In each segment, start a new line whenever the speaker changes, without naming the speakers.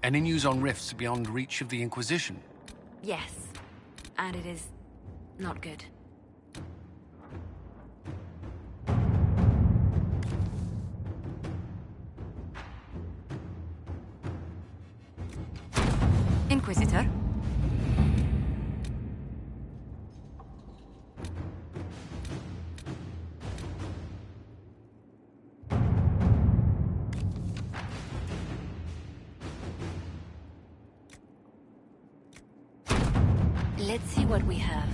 Any news on rifts beyond reach of the Inquisition?
Yes. And it is not good. Inquisitor? Let's see what we have.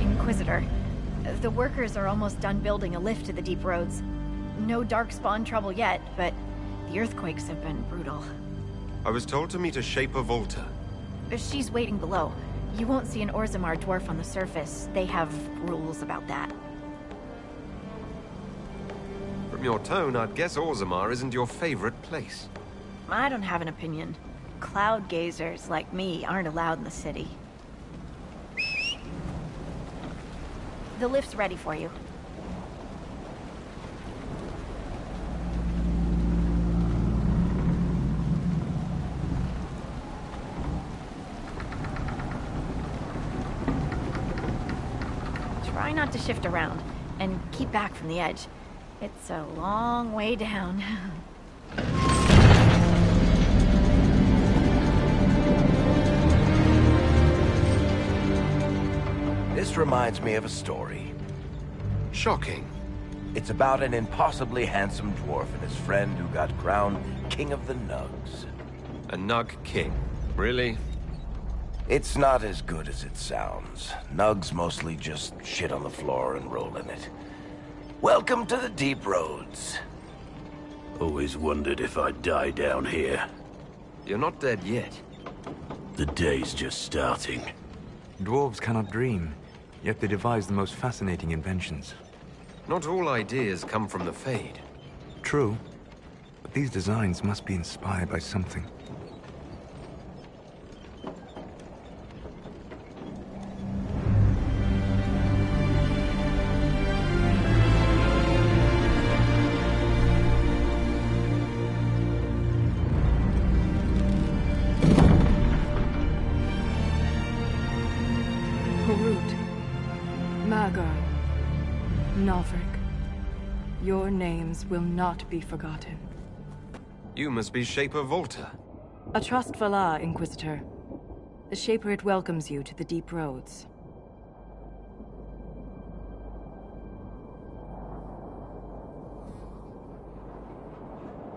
Inquisitor, the workers are almost done building a lift to the deep roads. No darkspawn trouble yet, but the earthquakes have been brutal.
I was told to meet a Shaper Volta.
She's waiting below. You won't see an Orzammar dwarf on the surface. They have rules about that.
From your tone, I'd guess Orzammar isn't your favorite place.
I don't have an opinion. Cloud gazers like me aren't allowed in the city. The lift's ready for you. Try not to shift around, and keep back from the edge. It's a long way down.
This reminds me of a story.
Shocking.
It's about an impossibly handsome dwarf and his friend who got crowned King of the Nugs.
A Nug King. Really?
It's not as good as it sounds. Nugs mostly just shit on the floor and roll in it. Welcome to the deep roads.
Always wondered if I'd die down here.
You're not dead yet.
The day's just starting.
Dwarves cannot dream, yet they devise the most fascinating inventions.
Not all ideas come from the Fade.
True, but these designs must be inspired by something.
Your names will not be forgotten.
You must be Shaper Volta.
A trust Valar, Inquisitor. The Shaper it welcomes you to the deep roads.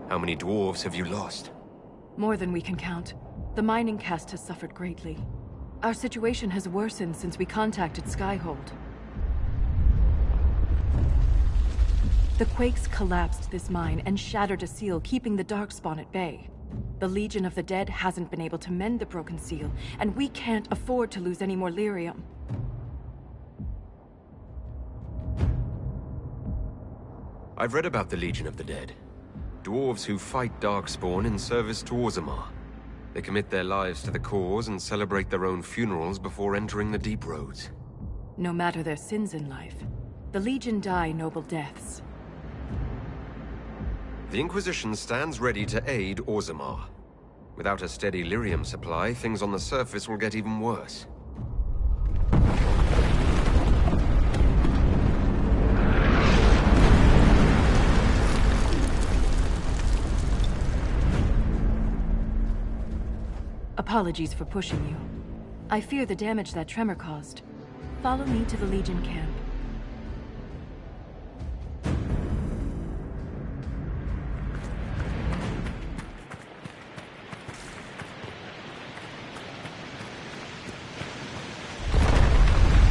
How many dwarves have you lost?
More than we can count. The mining caste has suffered greatly. Our situation has worsened since we contacted Skyhold. The quakes collapsed this mine and shattered a seal, keeping the Darkspawn at bay. The Legion of the Dead hasn't been able to mend the broken seal, and we can't afford to lose any more lyrium.
I've read about the Legion of the Dead. Dwarves who fight Darkspawn in service to Orzammar. They commit their lives to the cause and celebrate their own funerals before entering the Deep Roads.
No matter their sins in life, the Legion die noble deaths.
The Inquisition stands ready to aid Orzammar. Without a steady lyrium supply, things on the surface will get even worse.
Apologies for pushing you. I fear the damage that tremor caused. Follow me to the Legion camp.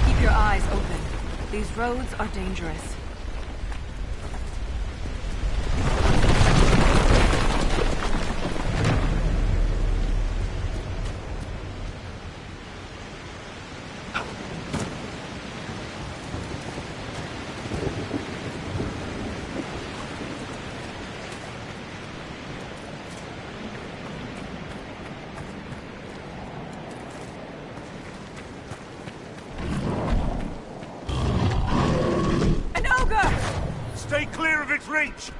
Keep your eyes open. These roads are dangerous.
Stay clear of its reach!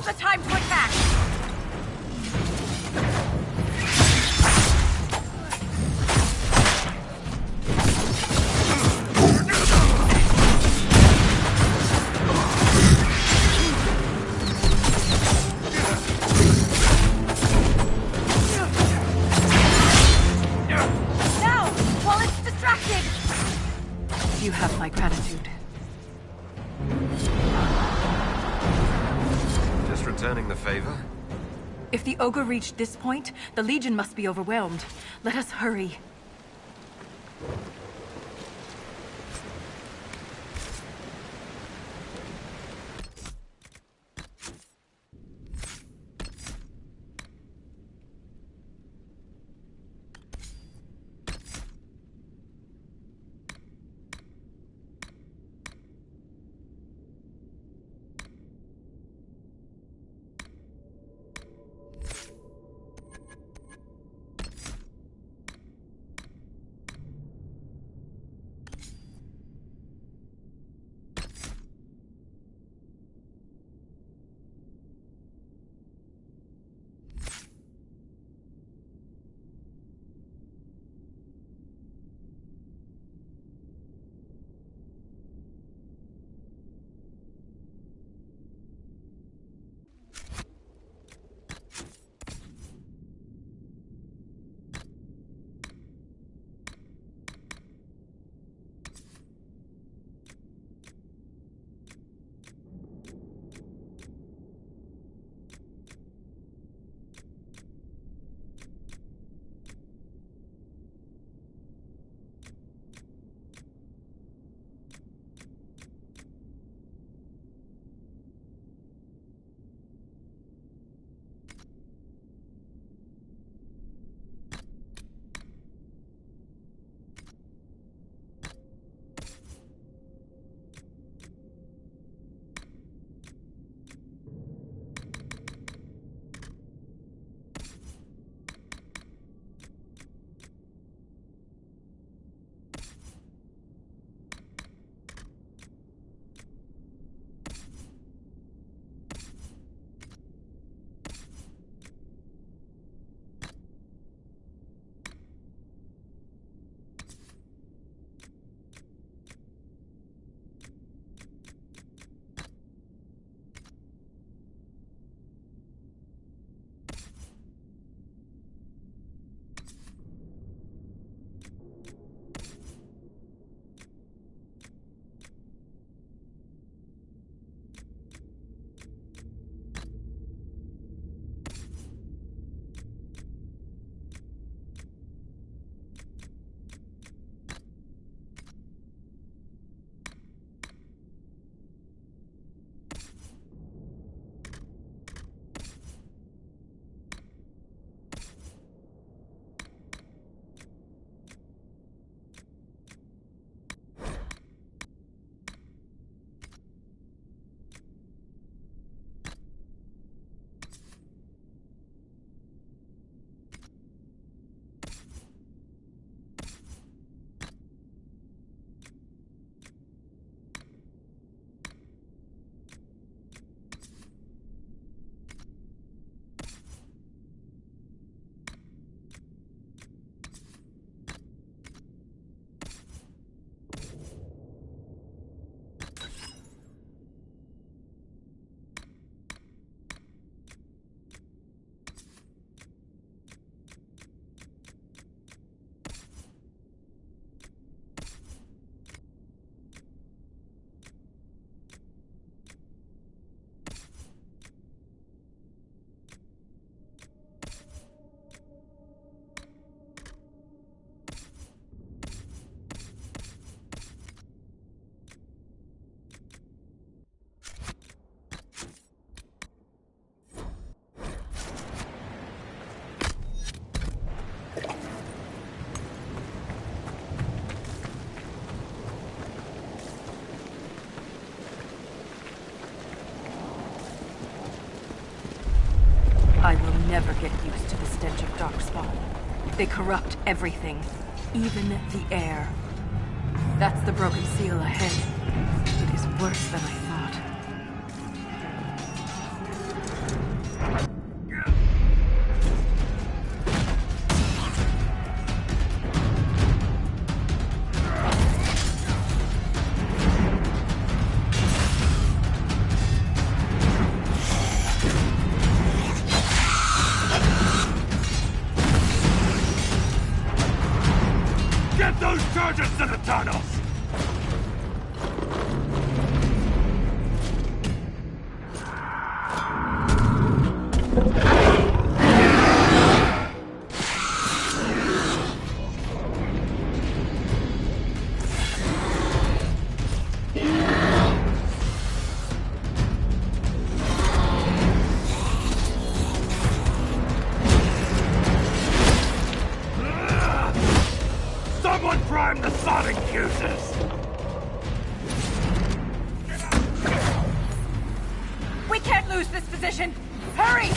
the time to attack!
Now, while it's distracted!
You have my gratitude.
Just returning the favor?
If the ogre reached this point, the Legion must be overwhelmed. Let us hurry. I will never get used to the stench of Darkspawn. They corrupt everything, even the air. That's the broken seal ahead. It is worse than I thought.
Charges to the tunnels! Someone prime the sonic fuses!
We can't lose this position! Hurry!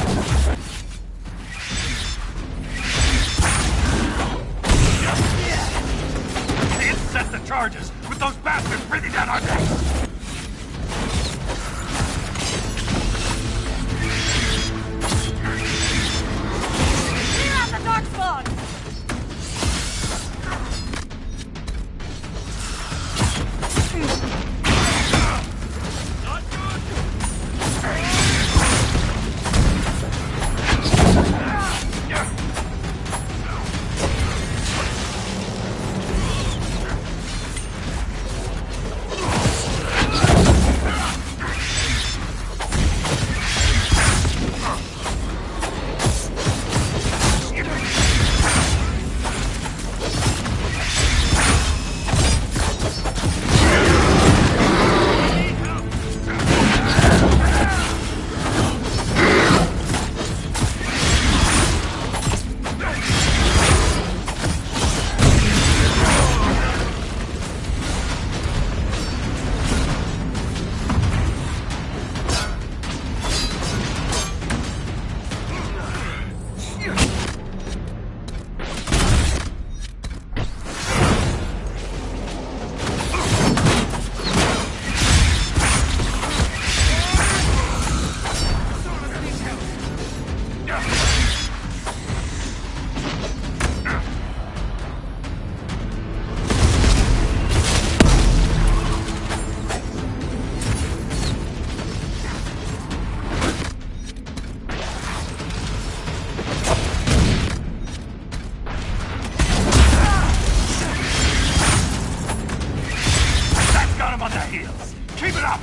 Can't set the charges with those bastards breathing down our necks!
Clear out the dark spawn!
Keep it up!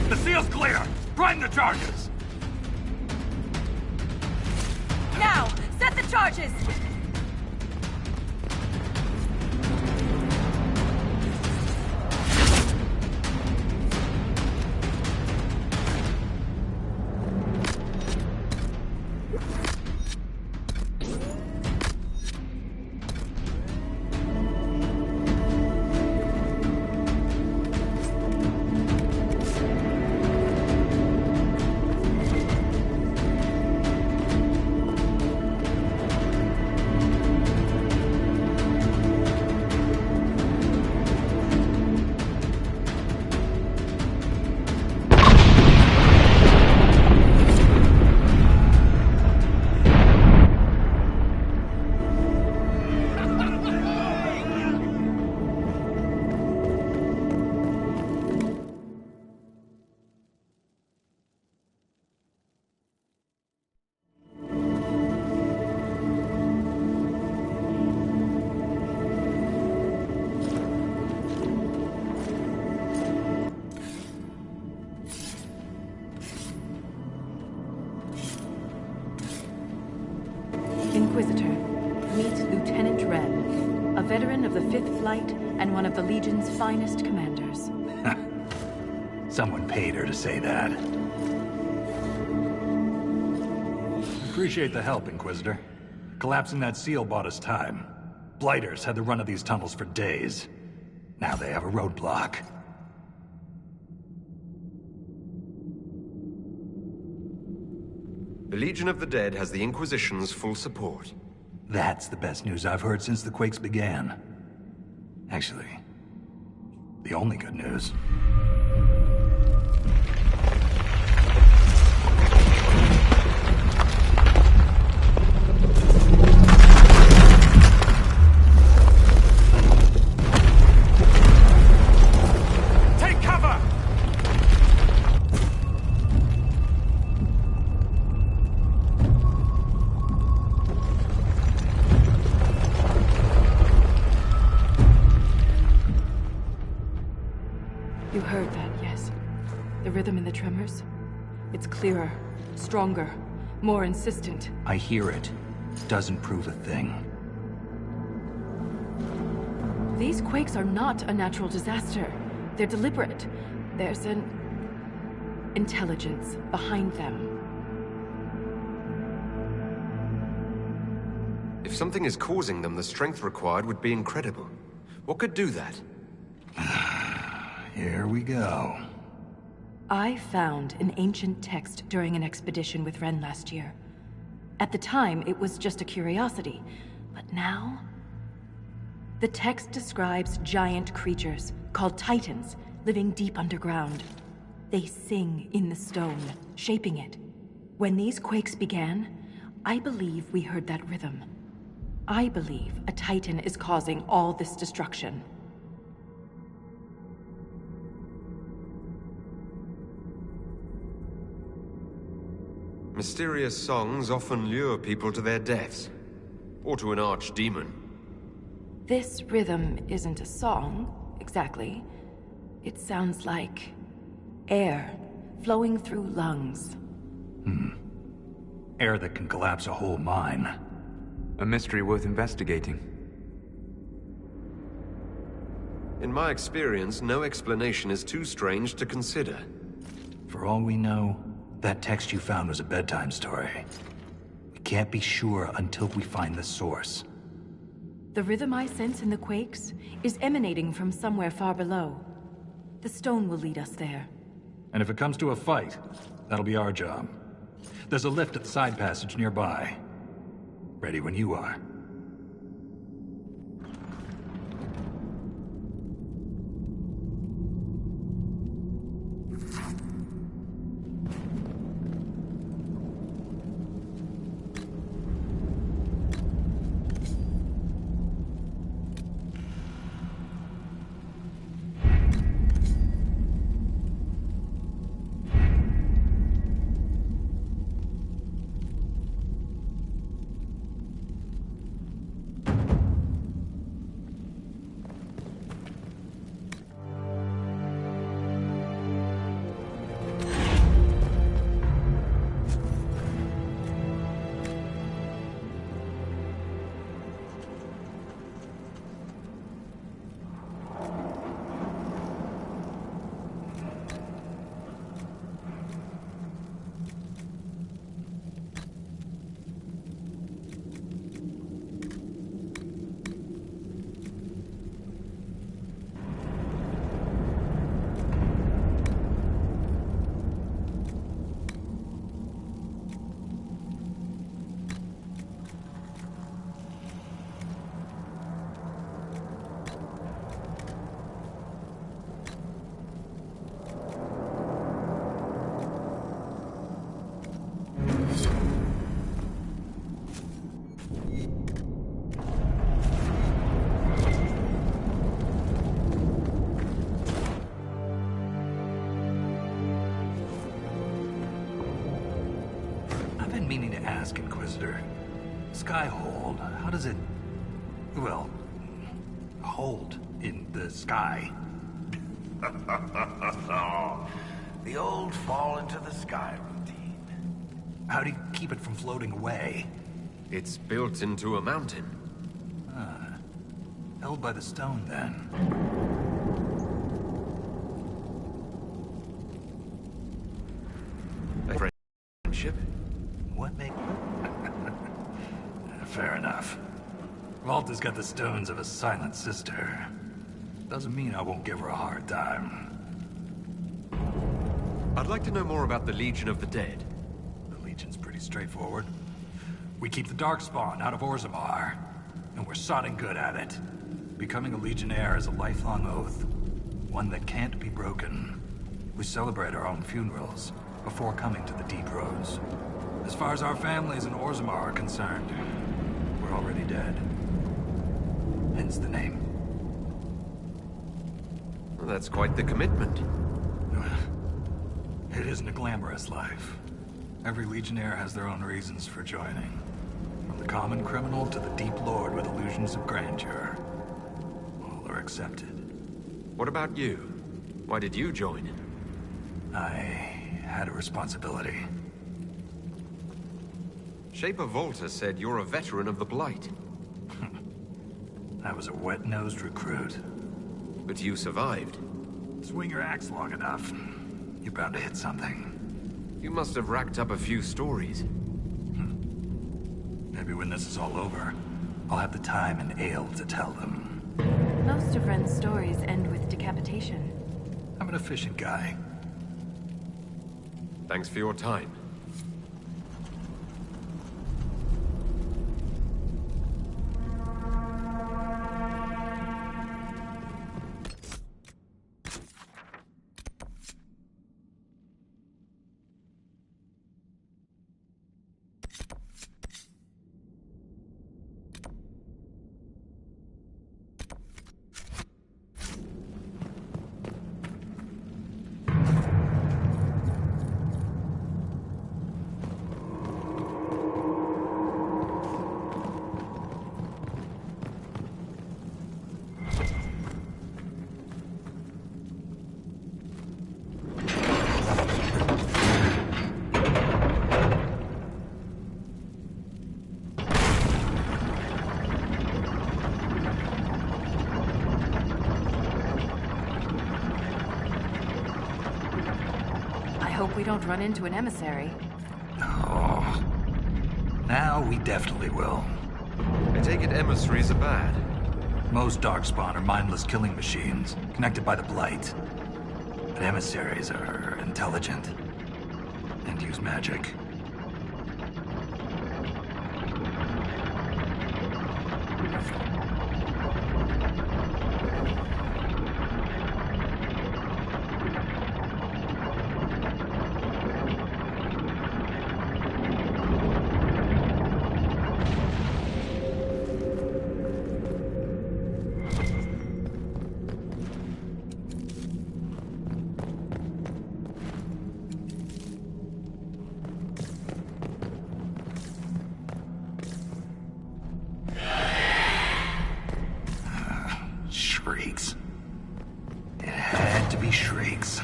The seal's clear! Prime the charges!
Now, set the charges! Inquisitor, meet Lieutenant Wren, a veteran of the 5th Flight and one of the Legion's finest commanders.
Someone paid her to say that. Appreciate the help, Inquisitor. Collapsing that seal bought us time. Blighters had the run of these tunnels for days. Now they have a roadblock.
The Legion of the Dead has the Inquisition's full support.
That's the best news I've heard since the Quakes began. Actually, the only good news.
heard that, yes. The rhythm in the tremors? It's clearer, stronger, more insistent.
I hear it. Doesn't prove a thing.
These quakes are not a natural disaster. They're deliberate. There's an intelligence behind them.
If something is causing them, the strength required would be incredible. What could do that?
Here we go.
I found an ancient text during an expedition with Ren last year. At the time, it was just a curiosity. But now... The text describes giant creatures, called Titans, living deep underground. They sing in the stone, shaping it. When these quakes began, I believe we heard that rhythm. I believe a Titan is causing all this destruction.
Mysterious songs often lure people to their deaths. Or to an archdemon.
This rhythm isn't a song, exactly. It sounds like air flowing through lungs.
Air that can collapse a whole mine.
A mystery worth investigating.
In my experience, no explanation is too strange to consider.
For all we know, that text you found was a bedtime story. We can't be sure until we find the source.
The rhythm I sense in the quakes is emanating from somewhere far below. The stone will lead us there.
And if it comes to a fight, that'll be our job. There's a lift at the side passage nearby. Ready when you are. Meaning to ask, Inquisitor. Skyhold, how does it... well... hold in the sky?
The old fall into the sky routine.
How do you keep it from floating away?
It's built into a mountain.
Held by the stone, then.
Friendship?
What make... Fair enough. Walter's got the stones of a silent sister. Doesn't mean I won't give her a hard time.
I'd like to know more about the Legion of the Dead.
The Legion's pretty straightforward. We keep the Darkspawn out of Orzammar, and we're sodding good at it. Becoming a Legionnaire is a lifelong oath, one that can't be broken. We celebrate our own funerals before coming to the Deep Roads. As far as our families in Orzammar are concerned, we're already dead. Hence the name.
Well, that's quite the commitment.
It isn't a glamorous life. Every Legionnaire has their own reasons for joining. From the common criminal to the deep lord with illusions of grandeur. All are accepted.
What about you? Why did you join?
I had a responsibility.
Shaper Volta said you're a veteran of the Blight.
I was a wet-nosed recruit.
But you survived.
Swing your axe long enough, you're bound to hit something.
You must have racked up a few stories.
Maybe when this is all over, I'll have the time and ale to tell them.
Most of Ren's stories end with decapitation.
I'm an efficient guy.
Thanks for your time.
We don't run into an emissary.
Oh. Now we definitely will.
I take it emissaries are bad.
Most Darkspawn are mindless killing machines, connected by the Blight. But emissaries are intelligent. And use magic. Shrieks. It had to be shrieks.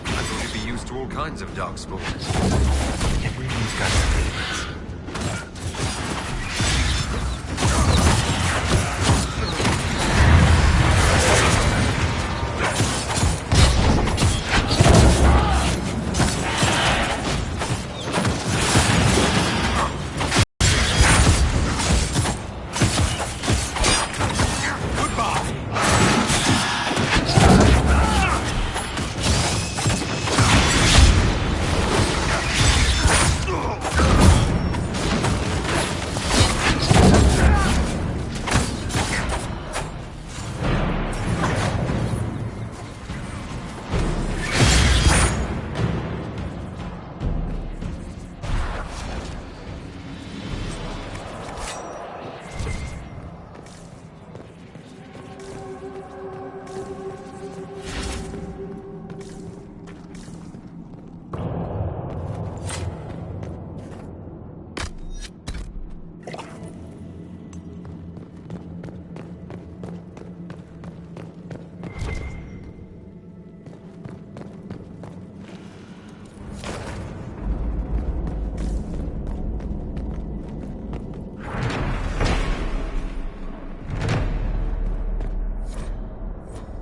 I thought you'd be used to all kinds of darkspawn.
Everyone's got their favorites.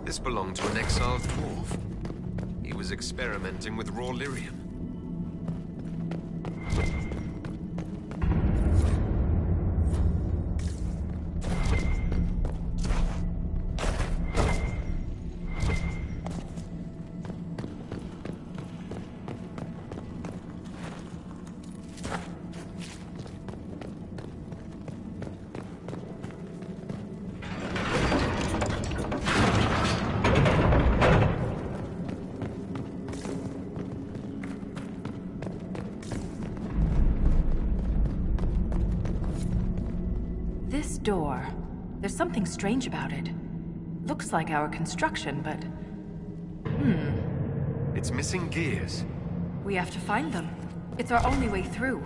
This belonged to an exiled dwarf. He was experimenting with raw lyrium.
This door. There's something strange about it. Looks like our construction, but...
It's missing gears.
We have to find them. It's our only way through.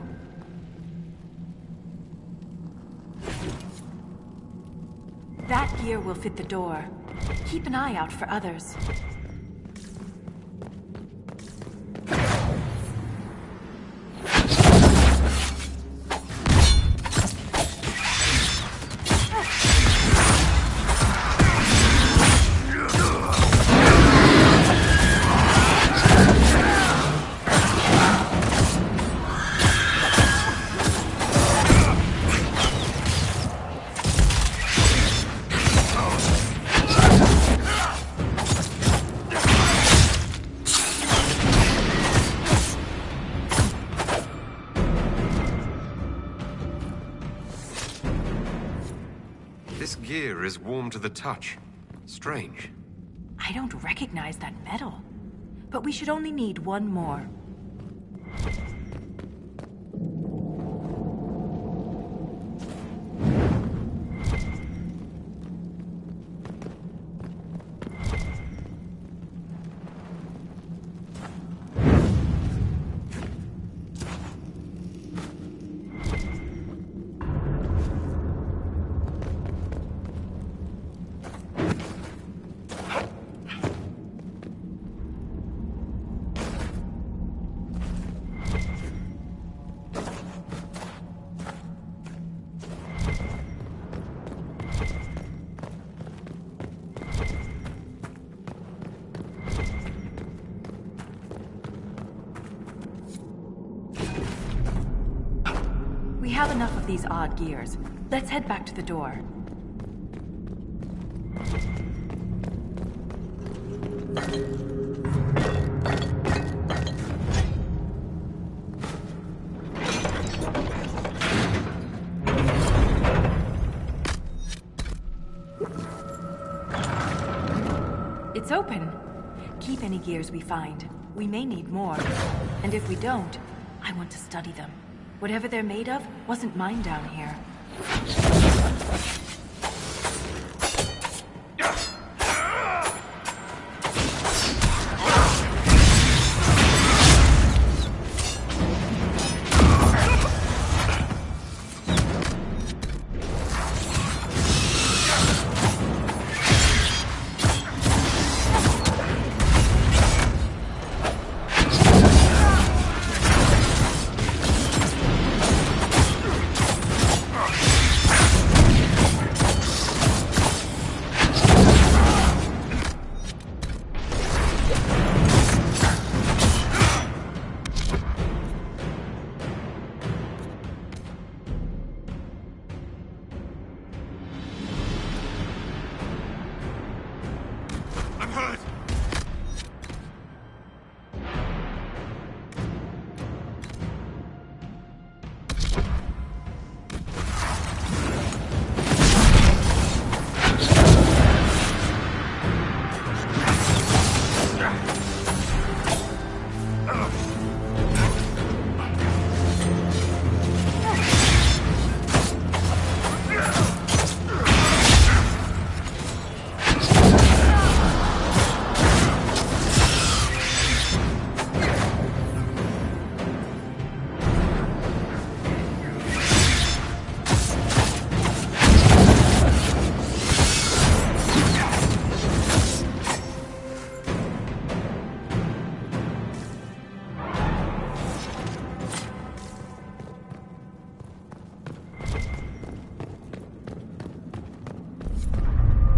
That gear will fit the door. Keep an eye out for others.
This gear is warm to the touch. Strange.
I don't recognize that metal. But we should only need one more. We have enough of these odd gears. Let's head back to the door. It's open. Keep any gears we find. We may need more. And if we don't, I want to study them. Whatever they're made of wasn't mine down here.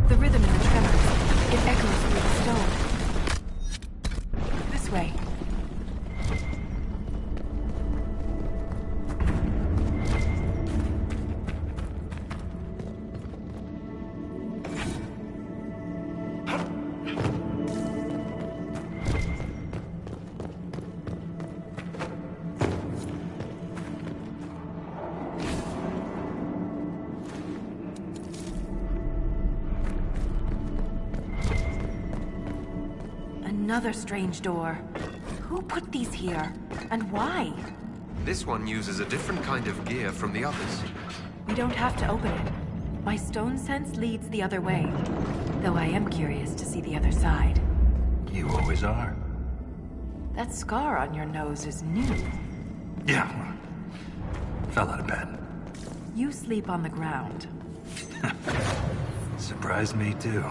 The rhythm in the tremors. It echoes through the stone. This way. Another strange door. Who put these here? And why?
This one uses a different kind of gear from the others.
We don't have to open it. My stone sense leads the other way. Though I am curious to see the other side.
You always are.
That scar on your nose is new.
Yeah. Fell out of bed.
You sleep on the ground.
Surprised me too.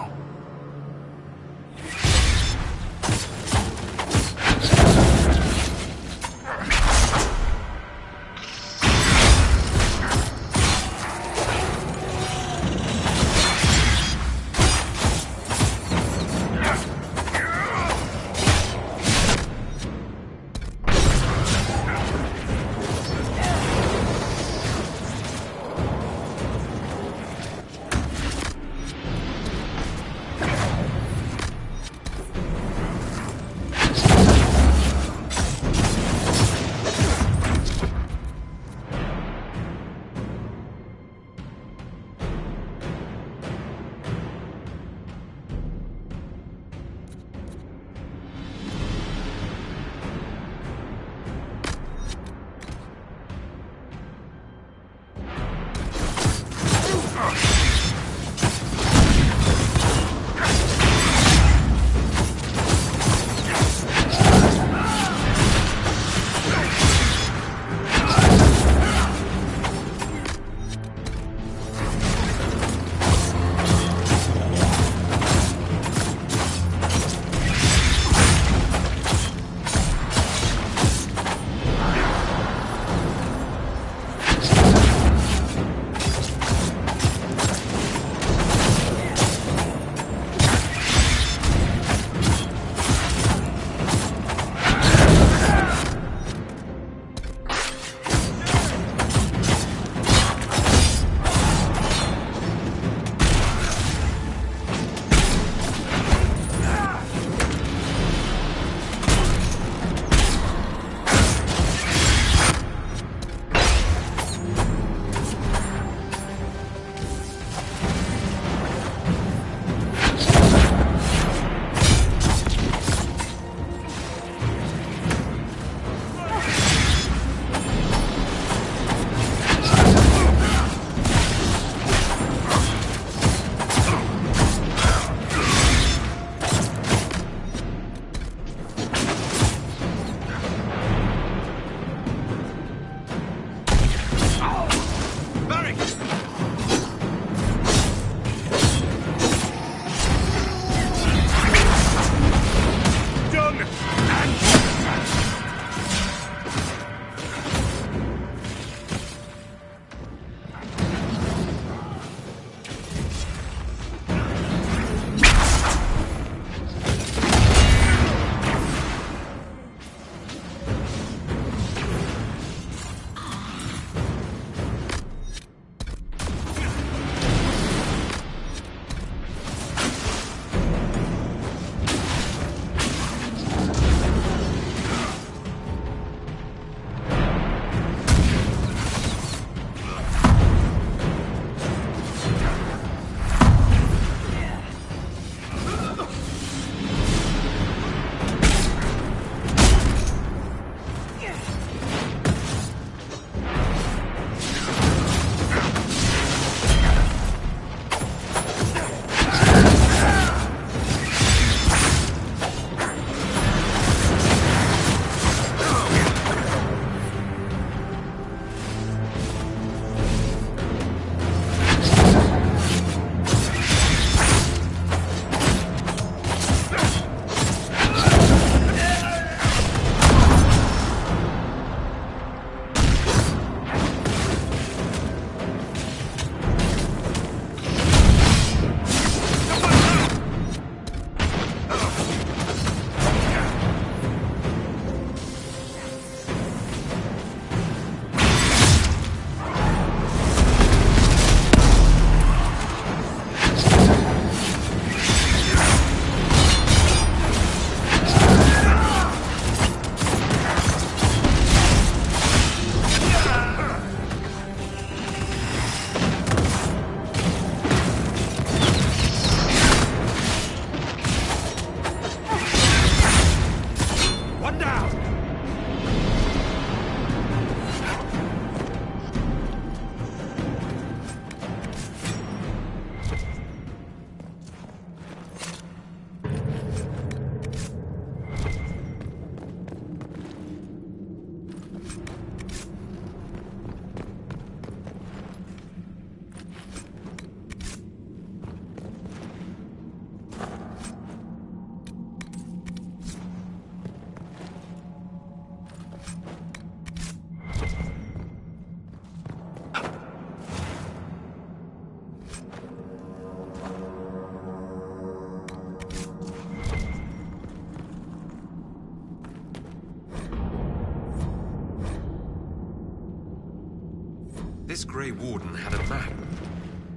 This Grey Warden had a map.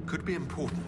Could be important.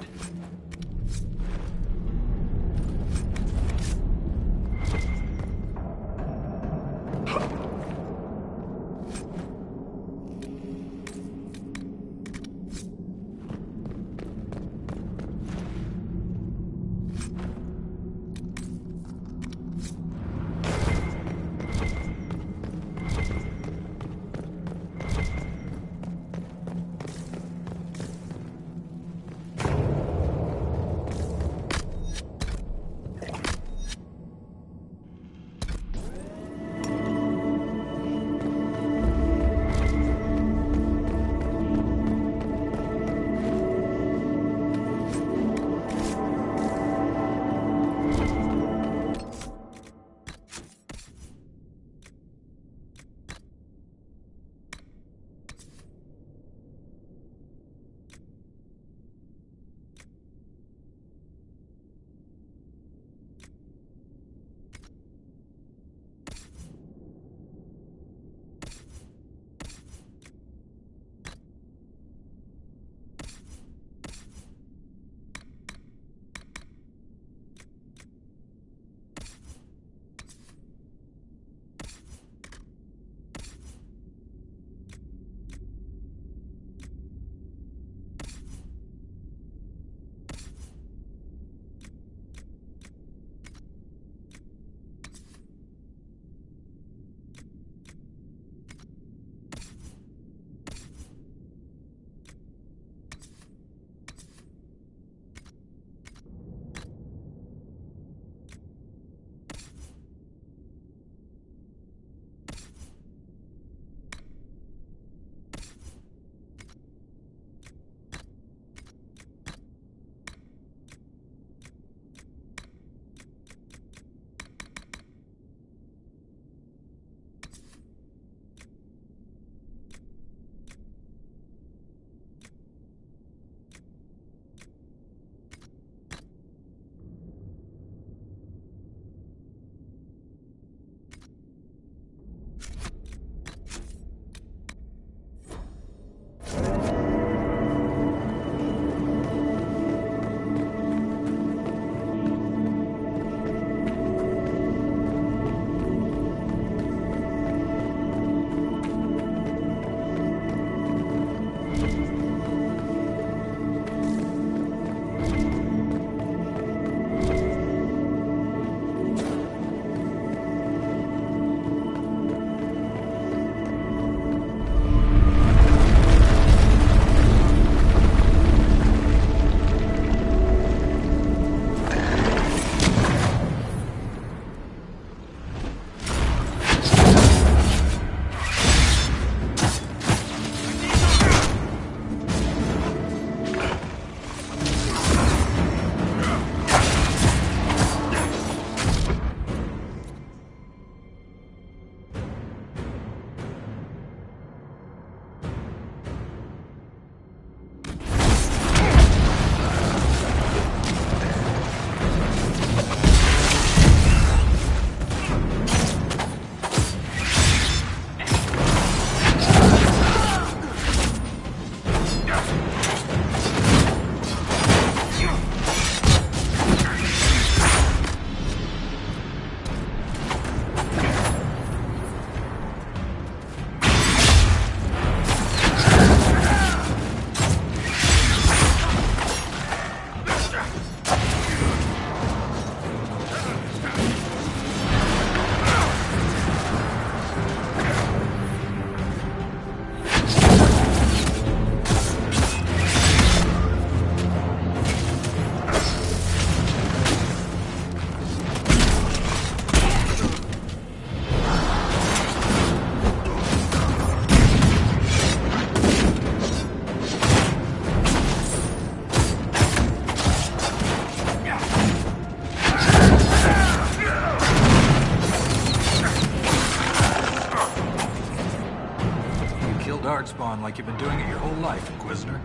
Darkspawn like you've been doing it your whole life, Inquisitor.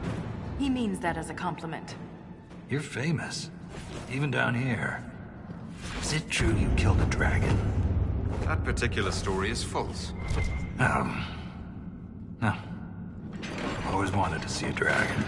He means that as a compliment.
You're famous, even down here. Is it true you killed a dragon?
That particular story is false.
No. Always wanted to see a dragon.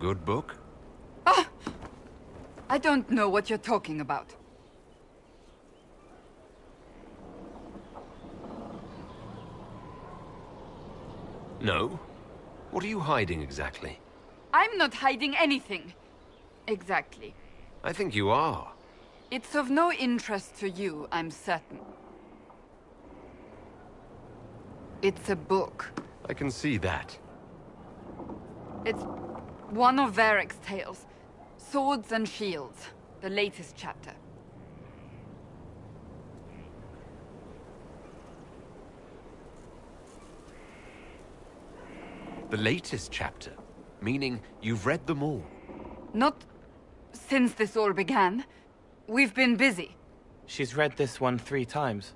Good book?
Ah! I don't know what you're talking about.
No? What are you hiding exactly?
I'm not hiding anything. Exactly.
I think you are.
It's of no interest to you, I'm certain. It's a book.
I can see that.
It's one of Varric's tales. Swords and Shields. The latest chapter.
The latest chapter? Meaning you've read them all?
Not since this all began. We've been busy.
She's read this one 3 times.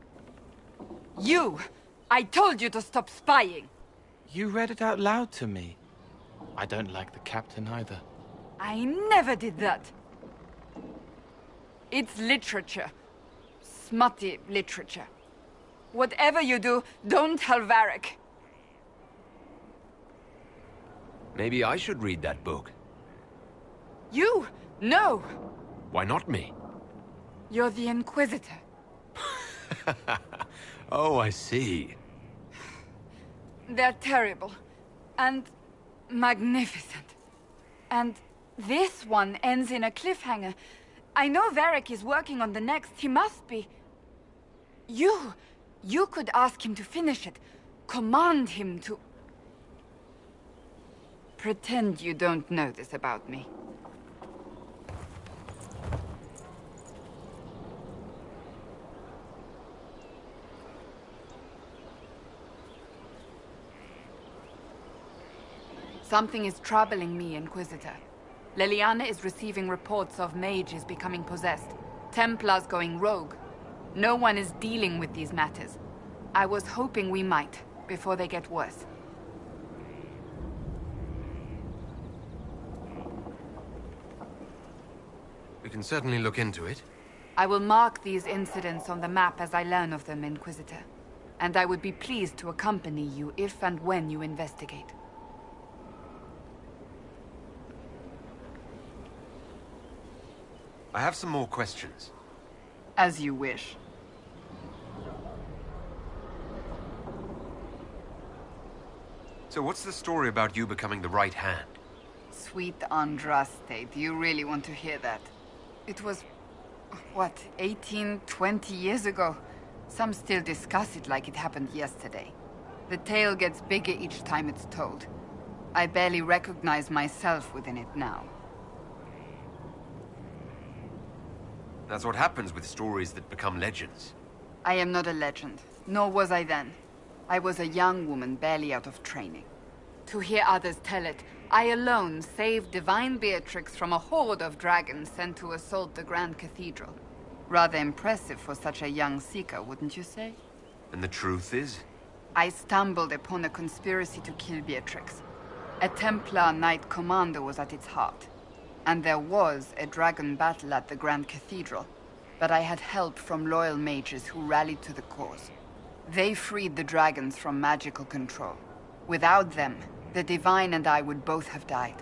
You! I told you to stop spying!
You read it out loud to me. I don't like the captain either.
I never did that. It's literature. Smutty literature. Whatever you do, don't tell Varric.
Maybe I should read that book.
You? No!
Why not me?
You're the Inquisitor.
Oh, I see.
They're terrible. And magnificent. And this one ends in a cliffhanger. I know Varric is working on the next. He must be. You could ask him to finish it. Command him to... Pretend you don't know this about me. Something is troubling me, Inquisitor. Leliana is receiving reports of mages becoming possessed, Templars going rogue. No one is dealing with these matters. I was hoping we might, before they get worse.
We can certainly look into it.
I will mark these incidents on the map as I learn of them, Inquisitor. And I would be pleased to accompany you if and when you investigate.
I have some more questions.
As you wish.
So what's the story about you becoming the right hand?
Sweet Andraste, do you really want to hear that? It was, what, 18, 20 years ago? Some still discuss it like it happened yesterday. The tale gets bigger each time it's told. I barely recognize myself within it now.
That's what happens with stories that become legends.
I am not a legend, nor was I then. I was a young woman barely out of training. To hear others tell it, I alone saved Divine Beatrix from a horde of dragons sent to assault the Grand Cathedral. Rather impressive for such a young seeker, wouldn't you say?
And the truth is?
I stumbled upon a conspiracy to kill Beatrix. A Templar Knight Commander was at its heart. And there was a dragon battle at the Grand Cathedral, but I had help from loyal mages who rallied to the cause. They freed the dragons from magical control. Without them, the Divine and I would both have died.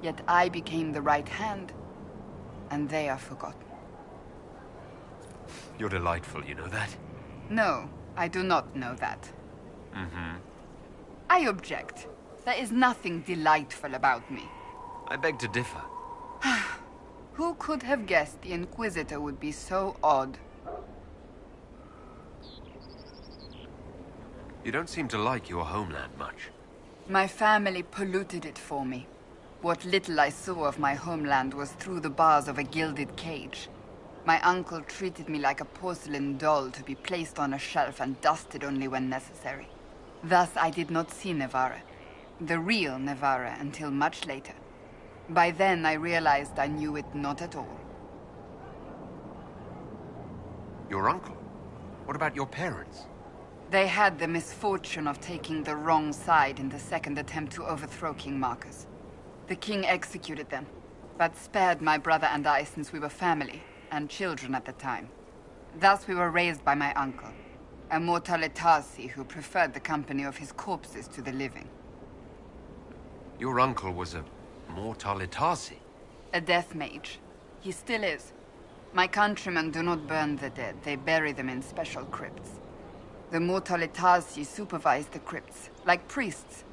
Yet I became the right hand, and they are forgotten.
You're delightful, you know that?
No, I do not know that. I object. There is nothing delightful about me.
I beg to differ.
Who could have guessed the Inquisitor would be so odd?
You don't seem to like your homeland much.
My family polluted it for me. What little I saw of my homeland was through the bars of a gilded cage. My uncle treated me like a porcelain doll to be placed on a shelf and dusted only when necessary. Thus I did not see Nevarra, the real Nevarra, until much later. By then, I realized I knew it not at all.
Your uncle? What about your parents?
They had the misfortune of taking the wrong side in the second attempt to overthrow King Marcus. The king executed them, but spared my brother and I since we were family, and children at the time. Thus we were raised by my uncle, a Mortalitasi who preferred the company of his corpses to the living.
Your uncle was a Mortalitasi?
A death mage. He still is. My countrymen do not burn the dead, they bury them in special crypts. The Mortalitasi supervise the crypts, like priests.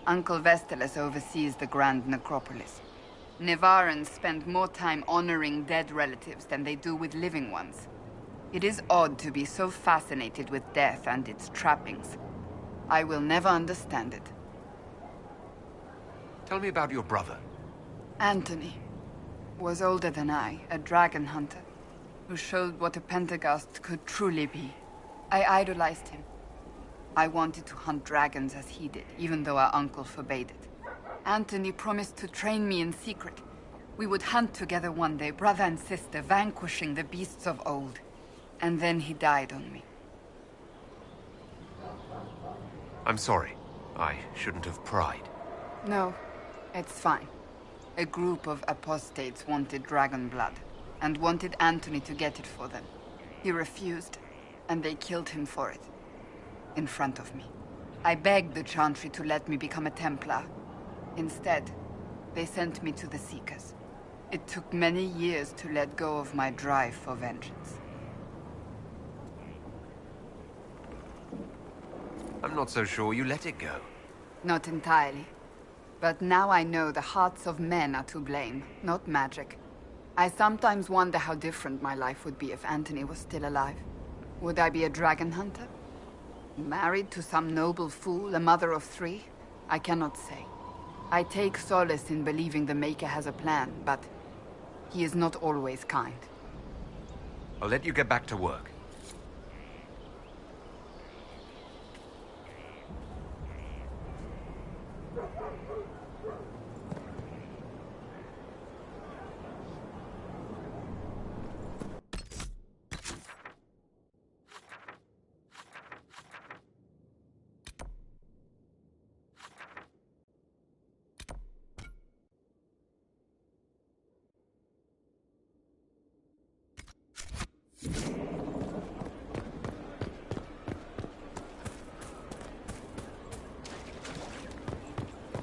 Uncle Vestalis oversees the Grand Necropolis. Nevarans spend more time honoring dead relatives than they do with living ones. It is odd to be so fascinated with death and its trappings. I will never understand it.
Tell me about your brother.
Anthony was older than I, a dragon hunter, who showed what a Pentagast could truly be. I idolized him. I wanted to hunt dragons as he did, even though our uncle forbade it. Anthony promised to train me in secret. We would hunt together one day, brother and sister, vanquishing the beasts of old. And then he died on me.
I'm sorry. I shouldn't have pried.
No, it's fine. A group of apostates wanted dragon blood, and wanted Anthony to get it for them. He refused, and they killed him for it. In front of me. I begged the Chantry to let me become a Templar. Instead, they sent me to the Seekers. It took many years to let go of my drive for vengeance.
I'm not so sure you let it go.
Not entirely. But now I know the hearts of men are to blame, not magic. I sometimes wonder how different my life would be if Anthony was still alive. Would I be a dragon hunter? Married to some noble fool, a mother of 3? I cannot say. I take solace in believing the Maker has a plan, but he is not always kind.
I'll let you get back to work.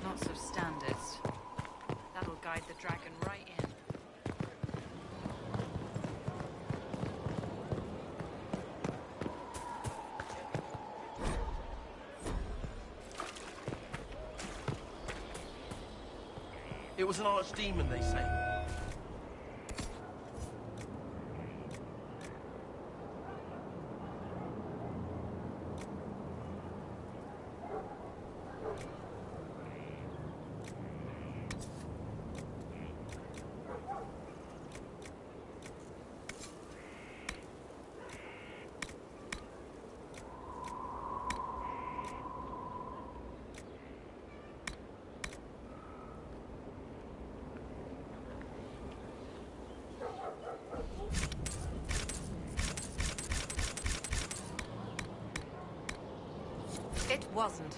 Not so standard. That'll guide the dragon right in.
It was an archdemon, they say.
It wasn't.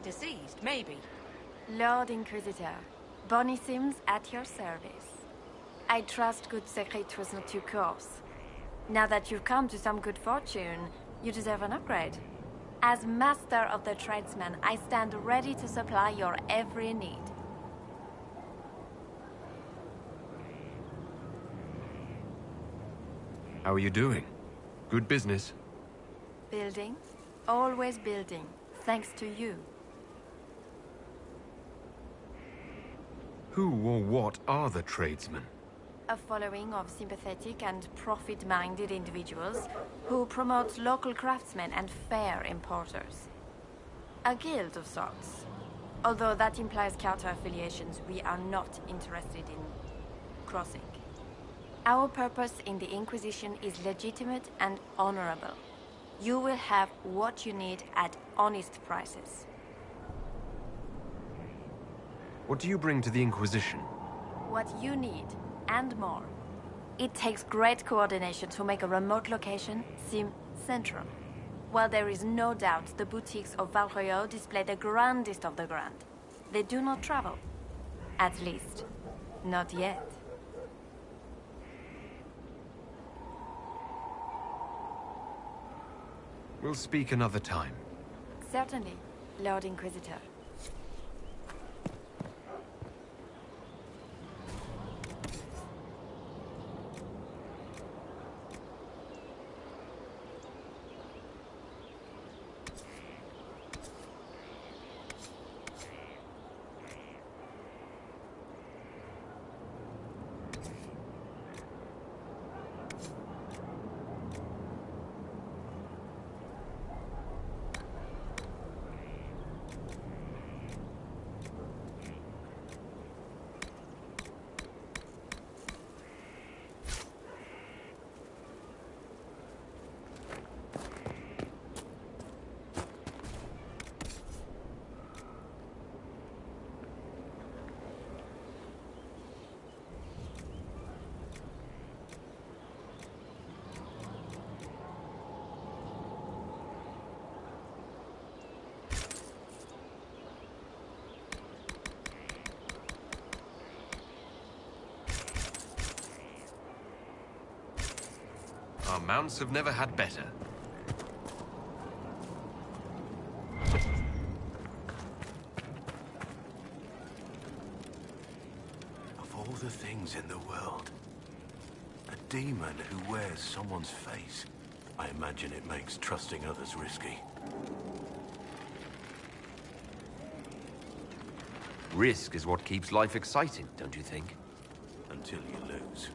Deceased, maybe.
Lord Inquisitor, Bonnie Sims at your service. I trust good secret was not your course. Now that you've come to some good fortune, you deserve an upgrade. As master of the tradesman, I stand ready to supply your every need.
How are you doing? Good business?
Building? Always building, thanks to you.
Who or what are the tradesmen?
A following of sympathetic and profit-minded individuals who promote local craftsmen and fair importers. A guild of sorts. Although that implies counter-affiliations we are not interested in crossing. Our purpose in the Inquisition is legitimate and honorable. You will have what you need at honest prices.
What do you bring to the Inquisition?
What you need, and more. It takes great coordination to make a remote location seem central. While there is no doubt the boutiques of Val Royeaux display the grandest of the grand, they do not travel. At least, not yet.
We'll speak another time.
Certainly, Lord Inquisitor.
Our mounts have never had better.
Of all the things in the world, a demon who wears someone's face. I imagine it makes trusting others risky.
Risk is what keeps life exciting, don't you think?
Until you lose.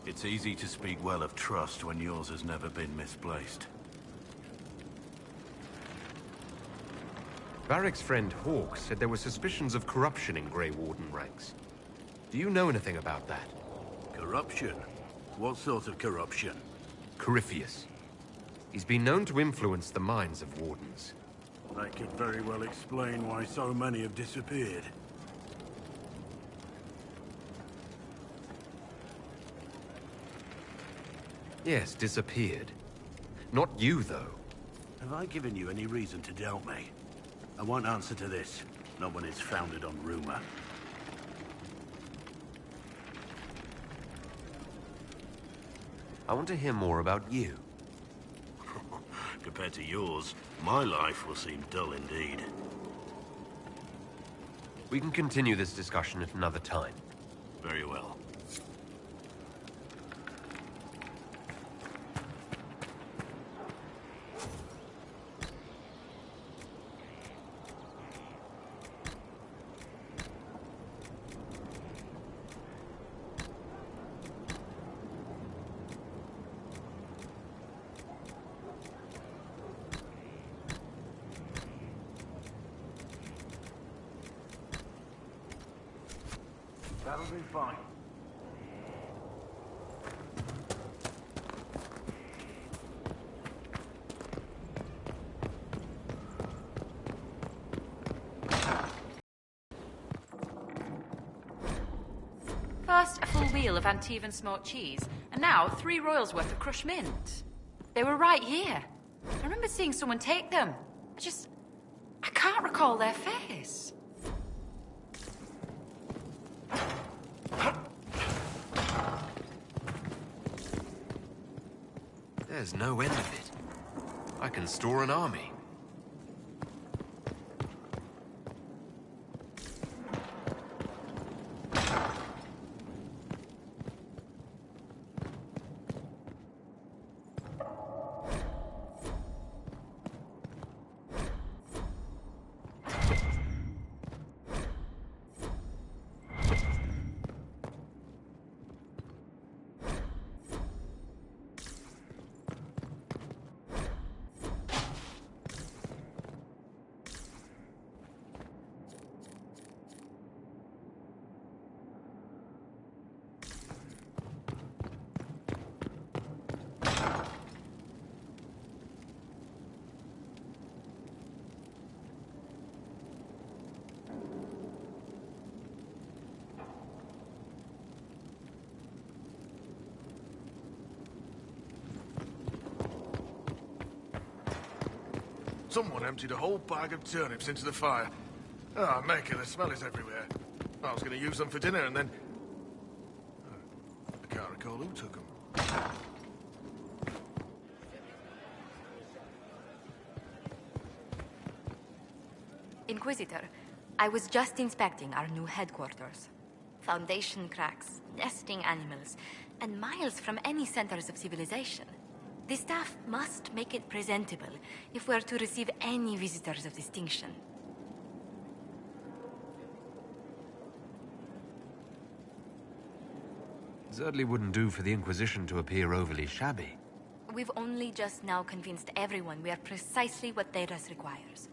It's easy to speak well of trust when yours has never been misplaced.
Varric's friend Hawk said there were suspicions of corruption in Grey Warden ranks. Do you know anything about that?
Corruption? What sort of corruption?
Corypheus. He's been known to influence the minds of Wardens.
That could very well explain why so many have disappeared.
Yes, disappeared. Not you, though.
Have I given you any reason to doubt me? I want answer to this, not when it's founded on rumor.
I want to hear more about you.
Compared to yours, my life will seem dull indeed.
We can continue this discussion at another time.
Very well. That'll be fine.
First, a full wheel of Antivan smoked cheese, and now 3 royals worth of crushed mint. They were right here. I remember seeing someone take them. I can't recall their face.
There's no end of it. I can store an army.
Someone emptied a whole bag of turnips into the fire. Ah, Mecca, the smell is everywhere. I was going to use them for dinner and then... I can't recall who took them.
Inquisitor, I was just inspecting our new headquarters. Foundation cracks, nesting animals, and miles from any centers of civilization. The staff must make it presentable if we're to receive any visitors of distinction.
Certainly wouldn't do for the Inquisition to appear overly shabby.
We've only just now convinced everyone we are precisely what Theras requires.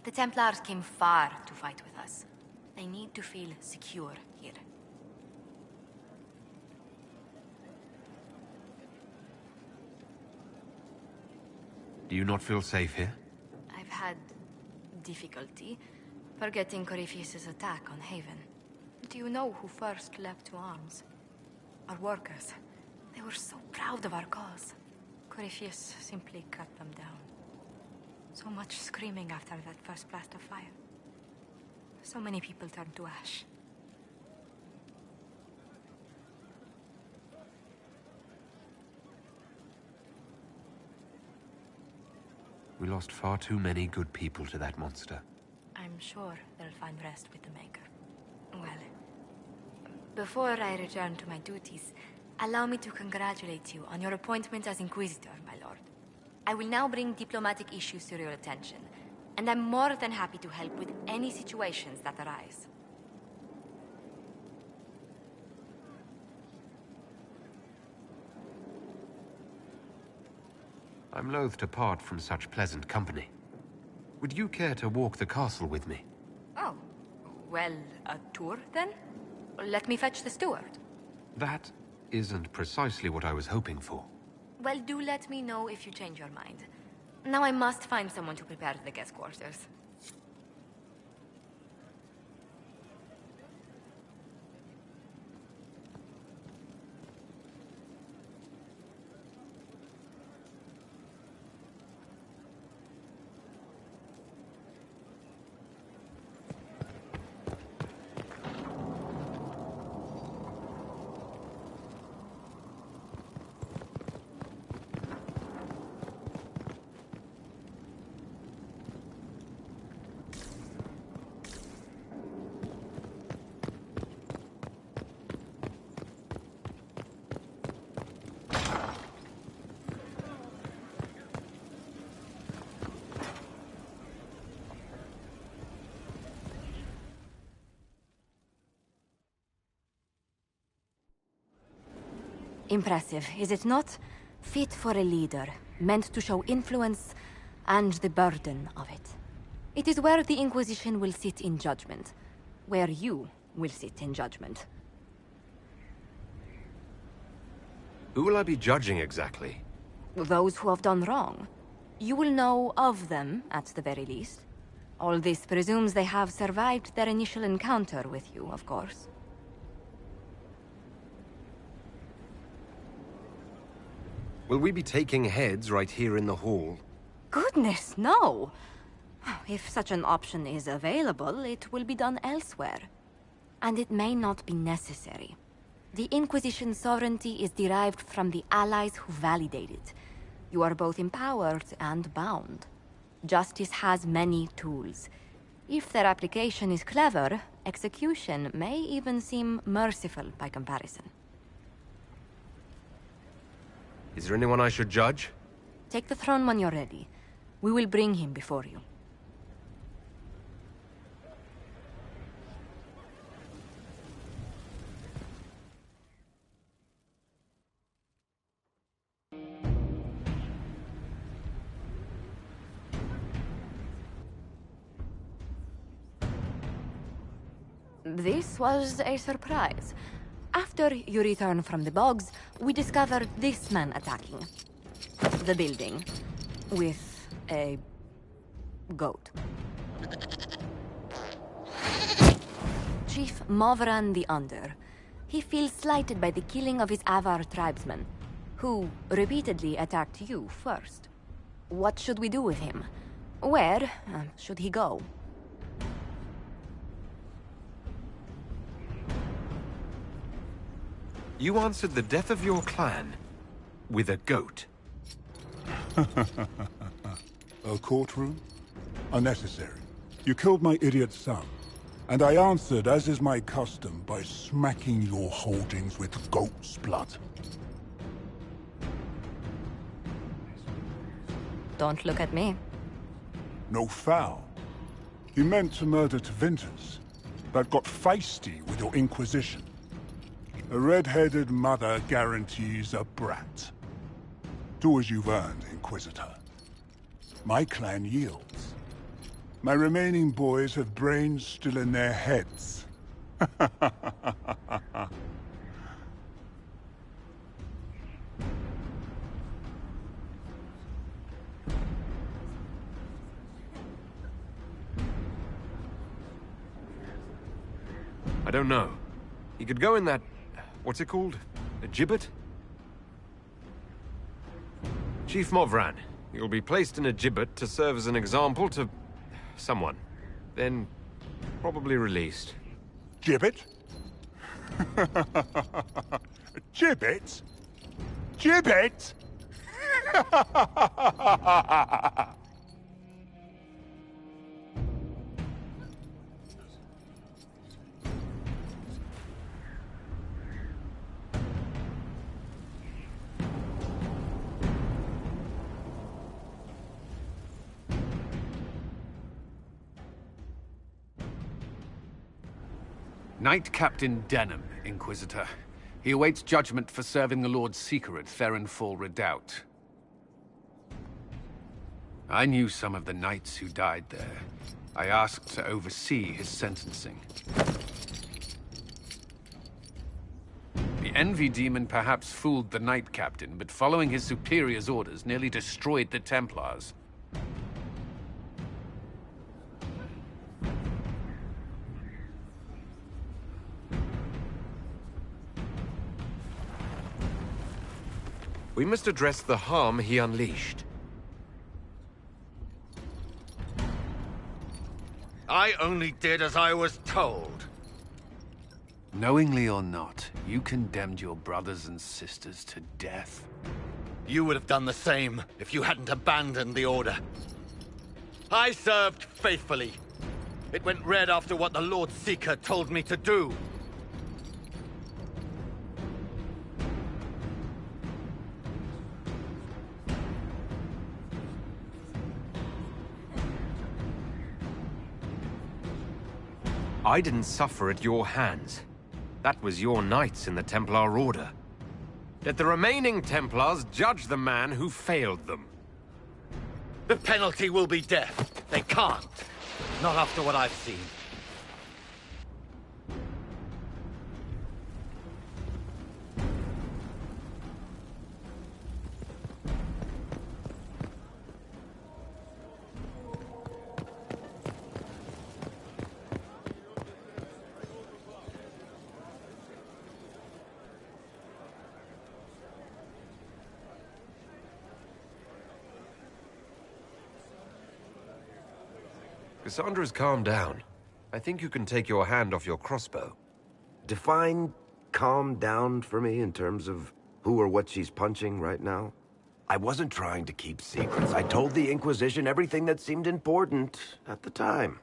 The Templars came far to fight with us. They need to feel secure here.
Do you not feel safe here?
I've had difficulty forgetting Corypheus' attack on Haven. Do you know who first leapt to arms? Our workers. They were so proud of our cause. Corypheus simply cut them down. So much screaming after that first blast of fire. So many people turned to ash.
lost far too many good people to that monster.
I'm sure they'll find rest with the Maker. Well, before I return to my duties, allow me to congratulate you on your appointment as Inquisitor, my lord. I will now bring diplomatic issues to your attention, and I'm more than happy to help with any situations that arise.
I'm loath to part from such pleasant company. Would you care to walk the castle with me?
Oh, well, a tour then? Let me fetch the steward.
That isn't precisely what I was hoping for.
Well, do let me know if you change your mind. Now I must find someone to prepare the guest quarters. Impressive, is it not? Fit for a leader, meant to show influence and the burden of it. It is where the Inquisition will sit in judgment, where you will sit in judgment.
Who will I be judging exactly?
Those who have done wrong. You will know of them, at the very least. All this presumes they have survived their initial encounter with you, of course.
Will we be taking heads right here in the hall?
Goodness, no! If such an option is available, it will be done elsewhere. And it may not be necessary. The Inquisition's sovereignty is derived from the allies who validate it. You are both empowered and bound. Justice has many tools. If their application is clever, execution may even seem merciful by comparison.
Is there anyone I should judge?
Take the throne when you're ready. We will bring him before you. This was a surprise. After you return from the bogs, we discovered this man attacking the building with a goat. Chief Movran the Under. He feels slighted by the killing of his Avar tribesmen, who repeatedly attacked you first. What should we do with him? Where should he go?
You answered the death of your clan with a goat.
A courtroom? Unnecessary. You killed my idiot son, and I answered, as is my custom, by smacking your holdings with goat's blood.
Don't look at me.
No foul. You meant to murder Tevinters, but got feisty with your Inquisition. A red-headed mother guarantees a brat. Do as you've earned, Inquisitor. My clan yields. My remaining boys have brains still in their heads.
I don't know. He could go in that... what's it called? A gibbet? Chief Movran, you'll be placed in a gibbet to serve as an example to... someone. Then... probably released.
Gibbet? Gibbet? Gibbet?
Knight Captain Denham, Inquisitor. He awaits judgment for serving the Lord Seeker at Therenfall Redoubt. I knew some of the knights who died there. I asked to oversee his sentencing. The Envy Demon perhaps fooled the Knight Captain, but following his superior's orders nearly destroyed the Templars.
We must address the harm he unleashed.
I only did as I was told.
Knowingly or not, you condemned your brothers and sisters to death.
You would have done the same if you hadn't abandoned the Order. I served faithfully. It went red after what the Lord Seeker told me to do.
I didn't suffer at your hands. That was your knights in the Templar Order. Let the remaining Templars judge the man who failed them.
The penalty will be death. They can't. Not after what I've seen.
Cassandra's calmed down. I think you can take your hand off your crossbow.
Define calm down for me in terms of who or what she's punching right now. I wasn't trying to keep secrets. I told the Inquisition everything that seemed important at the time.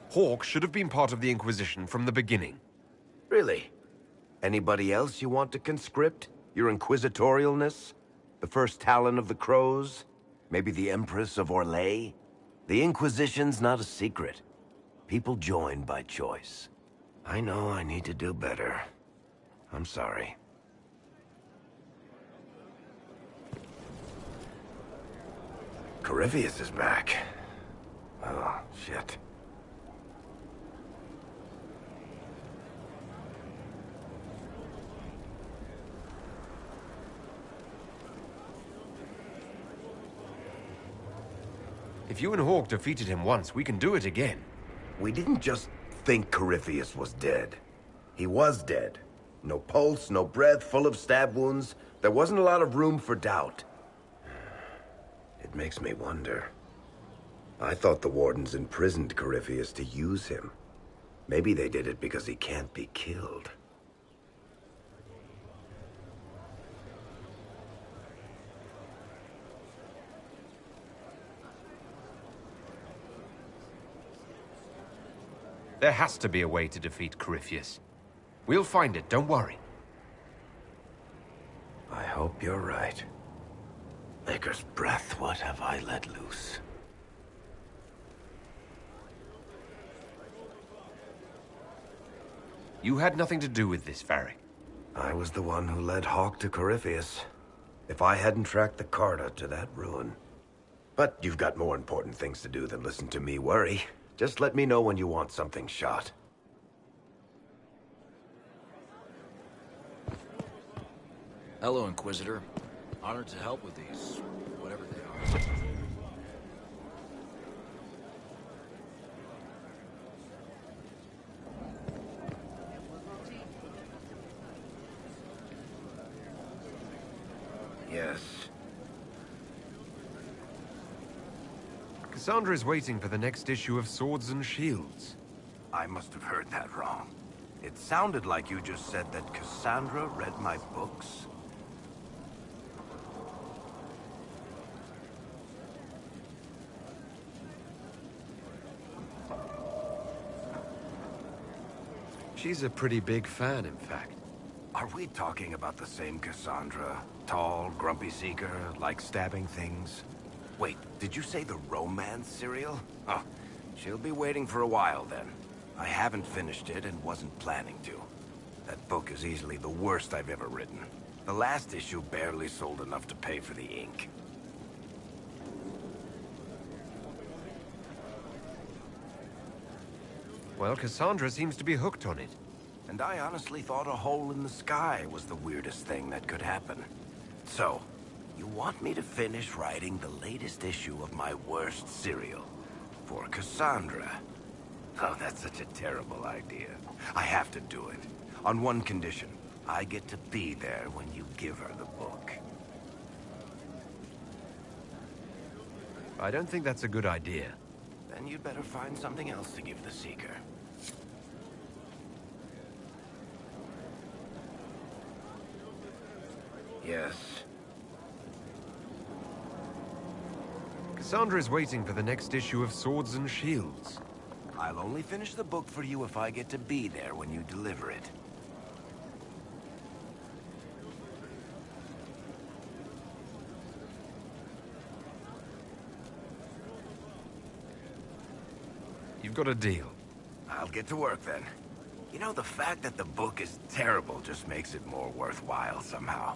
Hawke should have been part of the Inquisition from the beginning.
Really? Anybody else you want to conscript? Your inquisitorialness? The first Talon of the Crows? Maybe the Empress of Orlais? The Inquisition's not a secret. People join by choice. I know I need to do better. I'm sorry. Corypheus is back. Oh, shit.
If you and Hawke defeated him once, we can do it again.
We didn't just think Corypheus was dead. He was dead. No pulse, no breath, full of stab wounds. There wasn't a lot of room for doubt. It makes me wonder. I thought the Wardens imprisoned Corypheus to use him. Maybe they did it because he can't be killed.
There has to be a way to defeat Corypheus. We'll find it, don't worry.
I hope you're right. Maker's breath, what have I let loose?
You had nothing to do with this, Varric.
I was the one who led Hawke to Corypheus. If I hadn't tracked the Carta to that ruin. But you've got more important things to do than listen to me worry. Just let me know when you want something shot.
Hello, Inquisitor. Honored to help with these, whatever they are.
Yes.
Cassandra is waiting for the next issue of Swords and Shields.
I must have heard that wrong. It sounded like you just said that Cassandra read my books.
She's a pretty big fan, in fact.
Are we talking about the same Cassandra? Tall, grumpy seeker, like stabbing things. Wait, did you say the romance serial? Oh, she'll be waiting for a while then. I haven't finished it and wasn't planning to. That book is easily the worst I've ever written. The last issue barely sold enough to pay for the ink.
Well, Cassandra seems to be hooked on it.
And I honestly thought a hole in the sky was the weirdest thing that could happen. So, you want me to finish writing the latest issue of my worst serial for Cassandra? Oh, that's such a terrible idea. I have to do it. On one condition. I get to be there when you give her the book.
I don't think that's a good idea.
Then you'd better find something else to give the Seeker. Yes.
Cassandra is waiting for the next issue of Swords and Shields.
I'll only finish the book for you if I get to be there when you deliver it.
You've got a deal.
I'll get to work then. You know, the fact that the book is terrible just makes it more worthwhile somehow.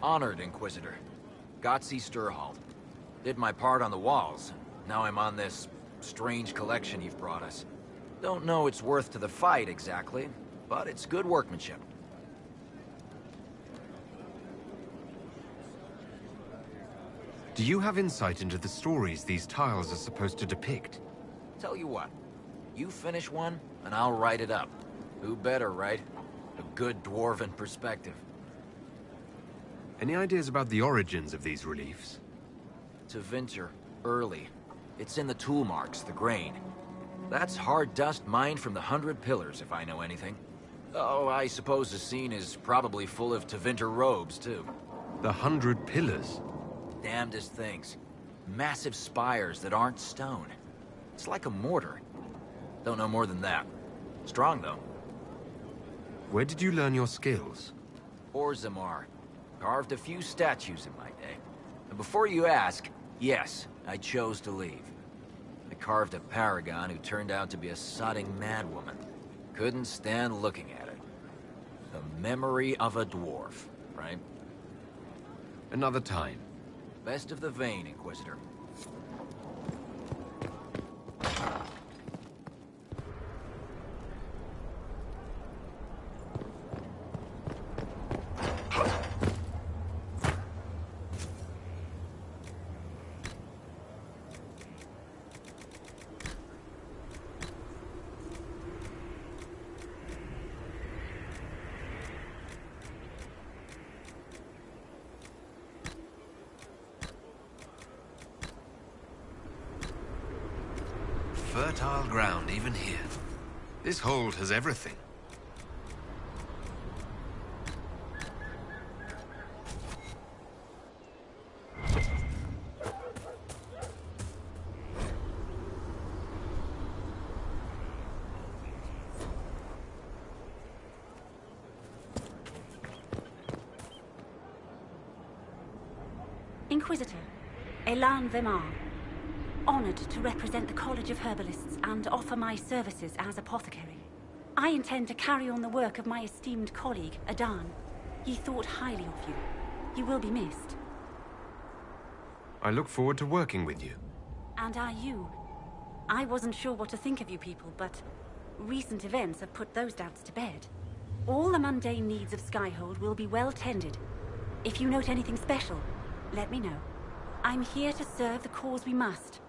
Honored, Inquisitor. Gotzi Sturhald. Did my part on the walls. Now I'm on this strange collection you've brought us. Don't know its worth to the fight, exactly, but it's good workmanship.
Do you have insight into the stories these tiles are supposed to depict?
Tell you what, you finish one, and I'll write it up. Who better, right? A good dwarven perspective.
Any ideas about the origins of these reliefs?
Tevinter, early. It's in the tool marks, the grain. That's hard dust mined from the 100 Pillars, if I know anything. Oh, I suppose the scene is probably full of Tevinter robes, too.
The 100 Pillars?
Damnedest things. Massive spires that aren't stone. It's like a mortar. Don't know more than that. Strong, though.
Where did you learn your skills?
Orzammar. Carved a few statues in my day. And before you ask, yes, I chose to leave. I carved a paragon who turned out to be a sodding madwoman. Couldn't stand looking at it. The memory of a dwarf, right?
Another time.
Best of the vein, Inquisitor.
Fertile ground, even here. This hold has everything.
Inquisitor, Elan Vemar. Honored to represent the College of Herbalists and offer my services as apothecary. I intend to carry on the work of my esteemed colleague, Adan. He thought highly of you. You will be missed.
I look forward to working with you.
And are you? I wasn't sure what to think of you people, but recent events have put those doubts to bed. All the mundane needs of Skyhold will be well tended. If you note anything special, let me know. I'm here to serve the cause we must.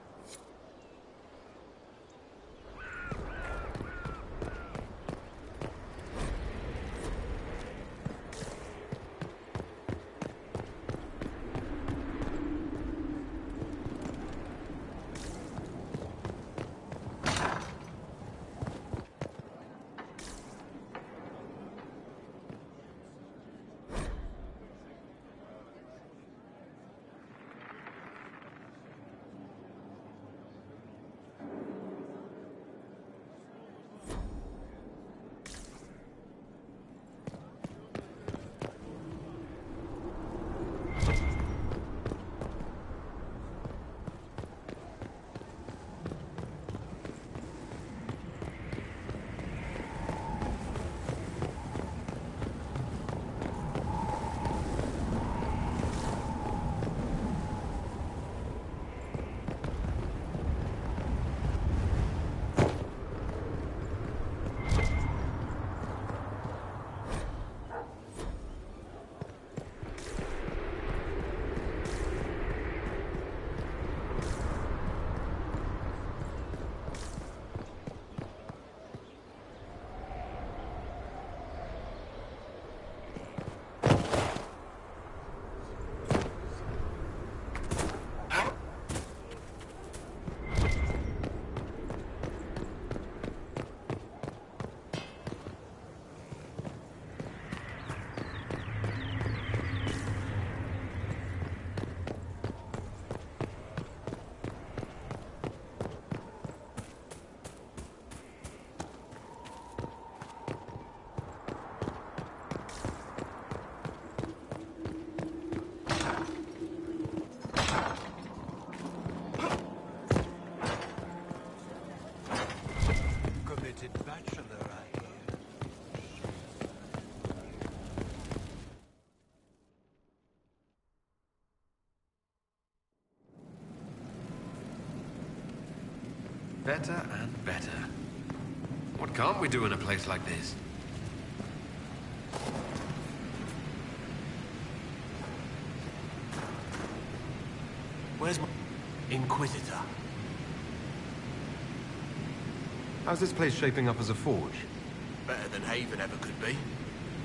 Better and better. What can't we do in a place like this?
Where's my Inquisitor?
How's this place shaping up as a forge?
Better than Haven ever could be.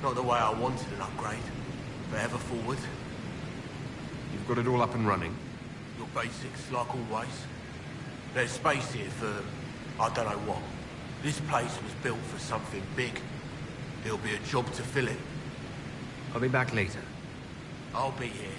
Not the way I wanted an upgrade, but ever forward.
You've got it all up and running?
Your basics, like always. There's space here for, I don't know what. This place was built for something big. There'll be a job to fill it.
I'll be back later.
I'll be here.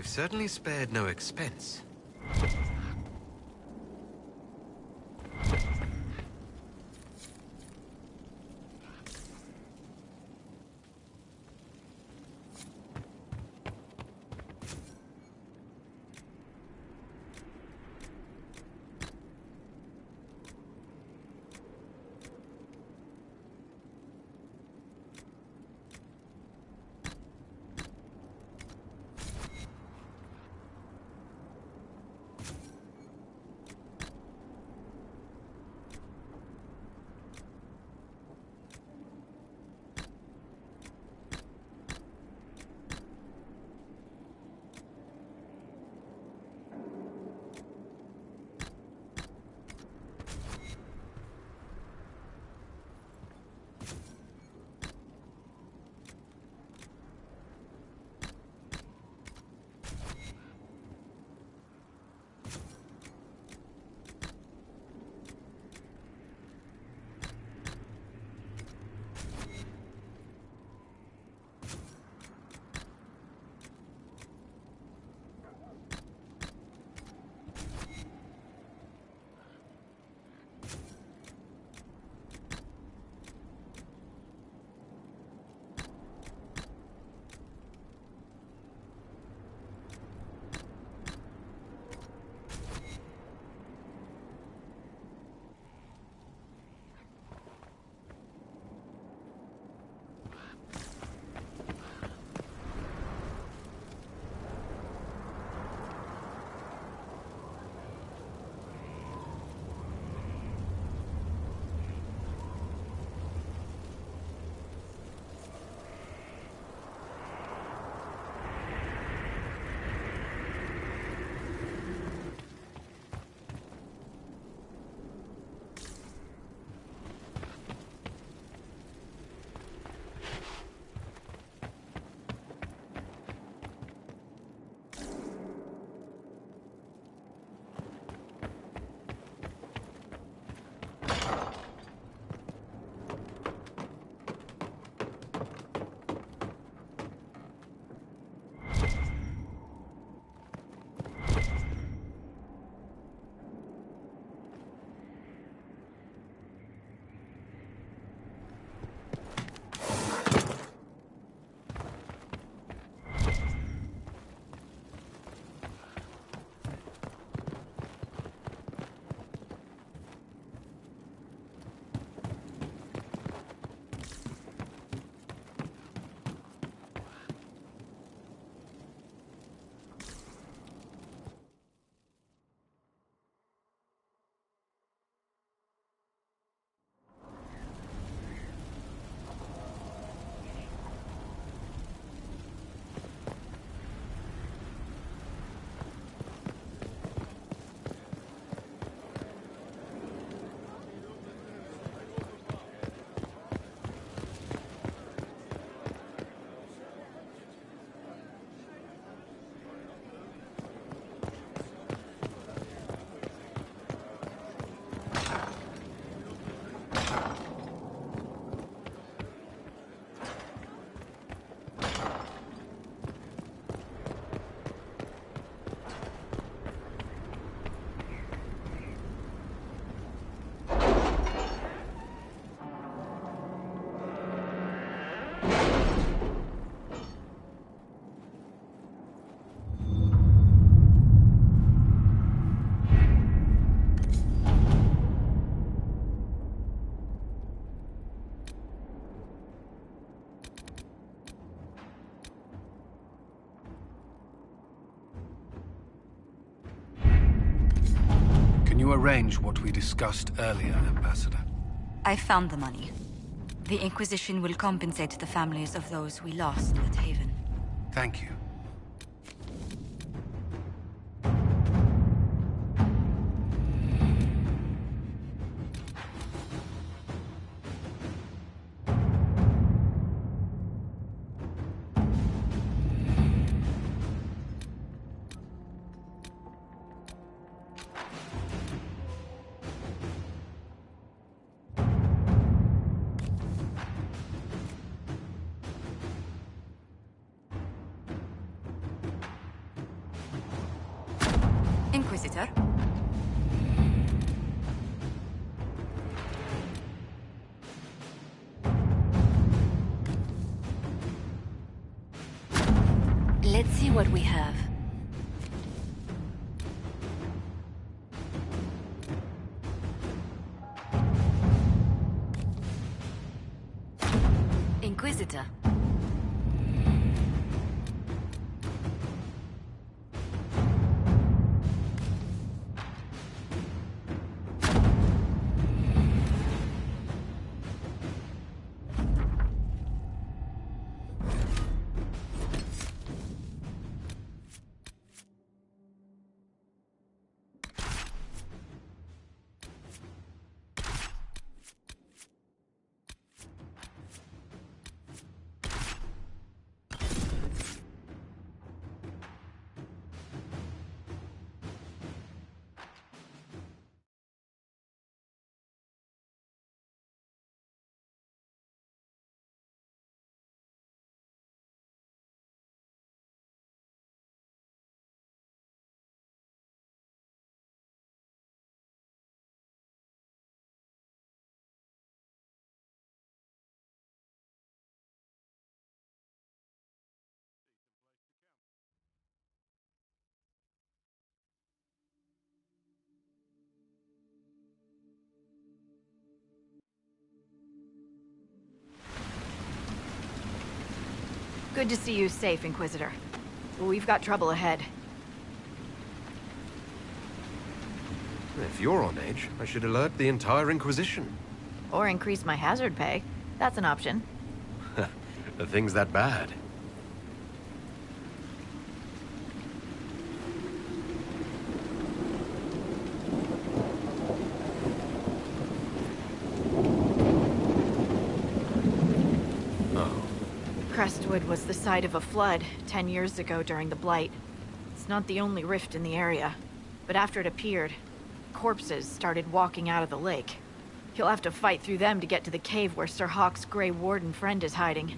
They've certainly spared no expense.
you arrange what we discussed earlier, Ambassador?
I found the money. The Inquisition will compensate the families of those we lost at Haven.
Thank you.
Inquisitor? Let's see what we have. Inquisitor.
Good to see you safe, Inquisitor. We've got trouble ahead.
If you're on edge, I should alert the entire Inquisition.
Or increase my hazard pay. That's an option.
The thing's that bad.
Crestwood was the site of a flood 10 years ago during the Blight. It's not the only rift in the area, but after it appeared, corpses started walking out of the lake. You'll have to fight through them to get to the cave where Sir Hawk's Grey Warden friend is hiding.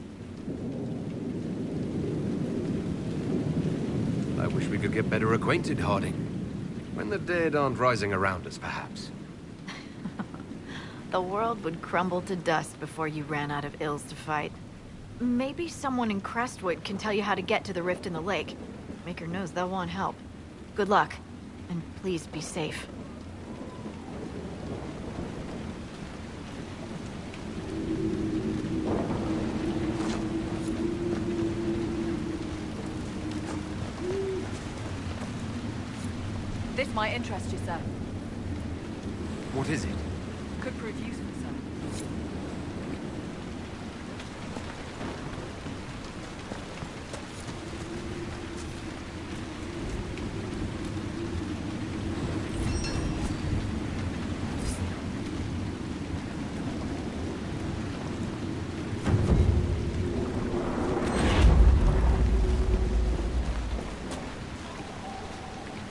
I wish we could get better acquainted, Harding. When the dead aren't rising around us, perhaps.
The world would crumble to dust before you ran out of ills to fight. Maybe someone in Crestwood can tell you how to get to the rift in the lake. Maker knows they'll want help. Good luck, and please be safe.
This might interest you, sir.
What is it?
Could prove useful, sir.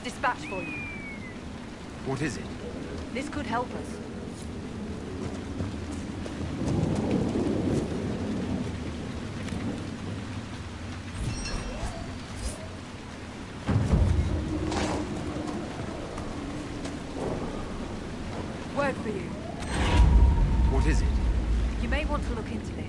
Dispatch for you.
What is it?
This could help us. Word for you.
What is it?
You may want to look into this.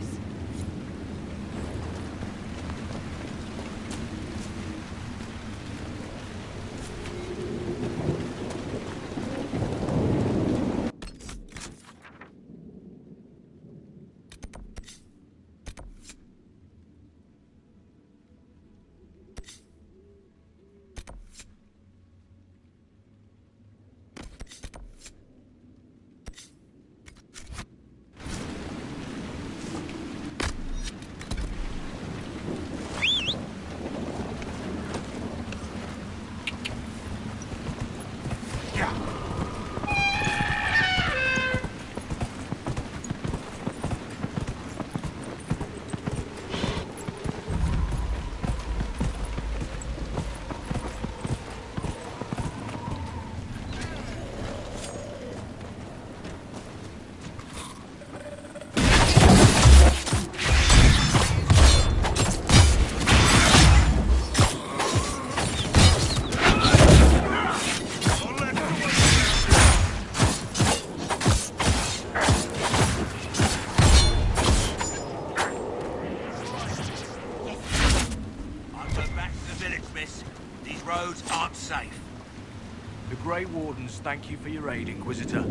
Grey Wardens thank you for your aid, Inquisitor.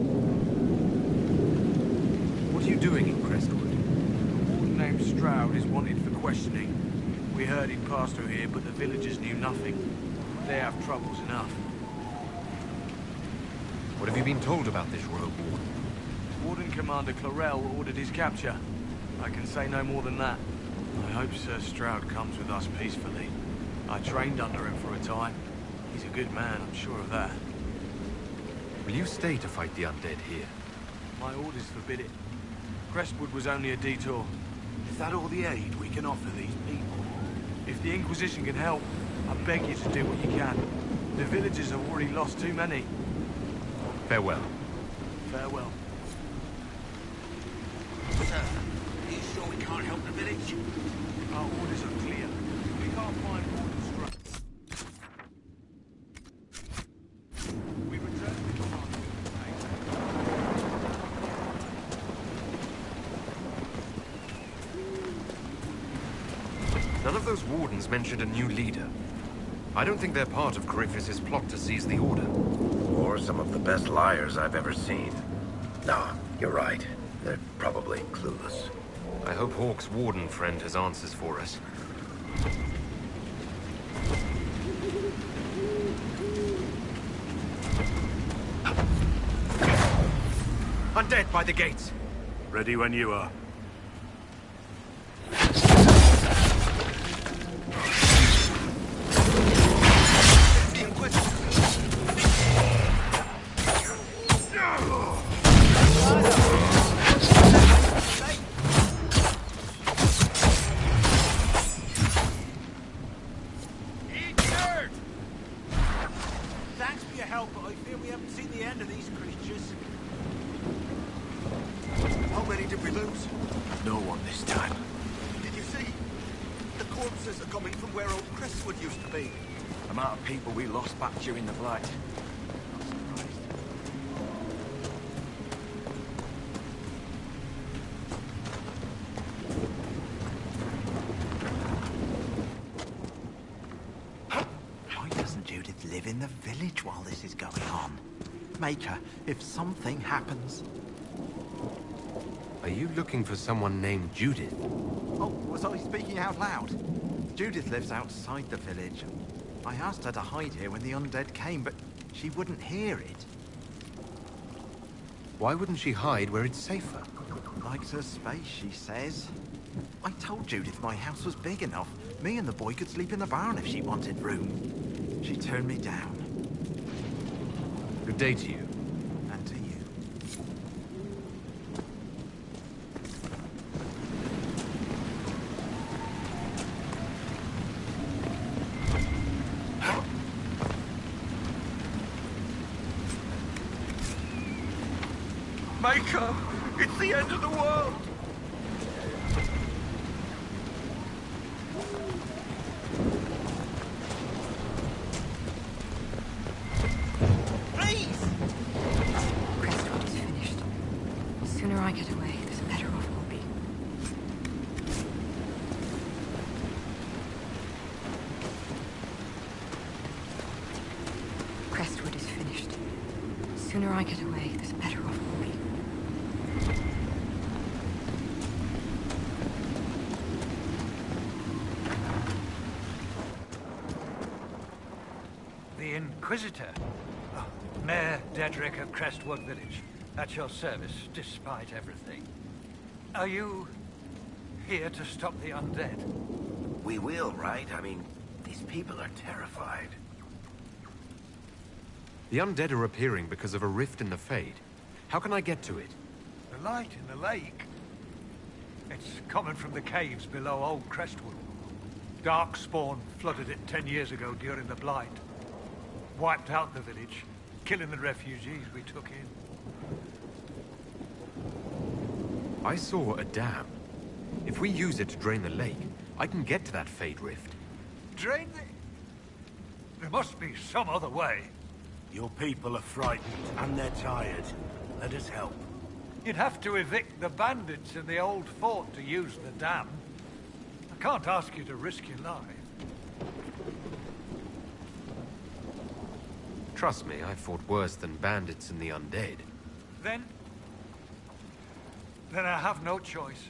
What are you doing in Crestwood?
A warden named Stroud is wanted for questioning. We heard he'd passed through here, but the villagers knew nothing. They have troubles enough.
What have you been told about this rogue warden?
Warden Commander Clarel ordered his capture. I can say no more than that. I hope Sir Stroud comes with us peacefully. I trained under him for a time. He's a good man, I'm sure of that.
Will you stay to fight the undead here?
My orders forbid it. Crestwood was only a detour.
Is that all the aid we can offer these people?
If the Inquisition can help, I beg you to do what you can. The villagers have already lost too many.
Farewell.
Farewell.
Sir, are you sure we can't help the village?
Our orders are clear. We can't find Warden Stroud. We return to the command.
None of those wardens mentioned a new leader. I don't think they're part of Corypheus's plot to seize the Order.
Or some of the best liars I've ever seen. No, you're right. They're probably clueless.
I hope Hawke's warden friend has answers for us. Undead by the gates!
Ready when you are.
Thanks for your help, but I fear we haven't seen the end of these creatures. How many did we lose?
No one this time.
Did you see? The corpses are coming from where old Crestwood used to be.
The amount of people we lost back during the Blight.
Why doesn't Judith live in the village while this is going on? Make her, if something happens.
Are you looking for someone named Judith?
Oh, was I speaking out loud? Judith lives outside the village. I asked her to hide here when the undead came, but she wouldn't hear it.
Why wouldn't she hide where it's safer?
Likes her space, she says. I told Judith my house was big enough. Me and the boy could sleep in the barn if she wanted room. She turned me down.
Good day to you.
And to you.
Maker! It's the end of the world!
Please! Crestwood is finished. The sooner I get away, the better off we'll be. Crestwood is finished. The sooner I get away, the better off we'll be.
The Inquisitor. Oh, Mayor Dedrick of Crestwood Village. At your service, despite everything. Are you here to stop the undead?
We will, right? I mean, these people are terrified.
The undead are appearing because of a rift in the Fade. How can I get to it?
The light in the lake. It's coming from the caves below Old Crestwood. Darkspawn flooded it 10 years ago during the Blight. Wiped out the village, killing the refugees we took in.
I saw a dam. If we use it to drain the lake, I can get to that Fade rift.
Drain the... There must be some other way.
Your people are frightened, and they're tired. Let us help.
You'd have to evict the bandits in the old fort to use the dam. I can't ask you to risk your life.
Trust me, I've fought worse than bandits and the undead.
Then I have no choice.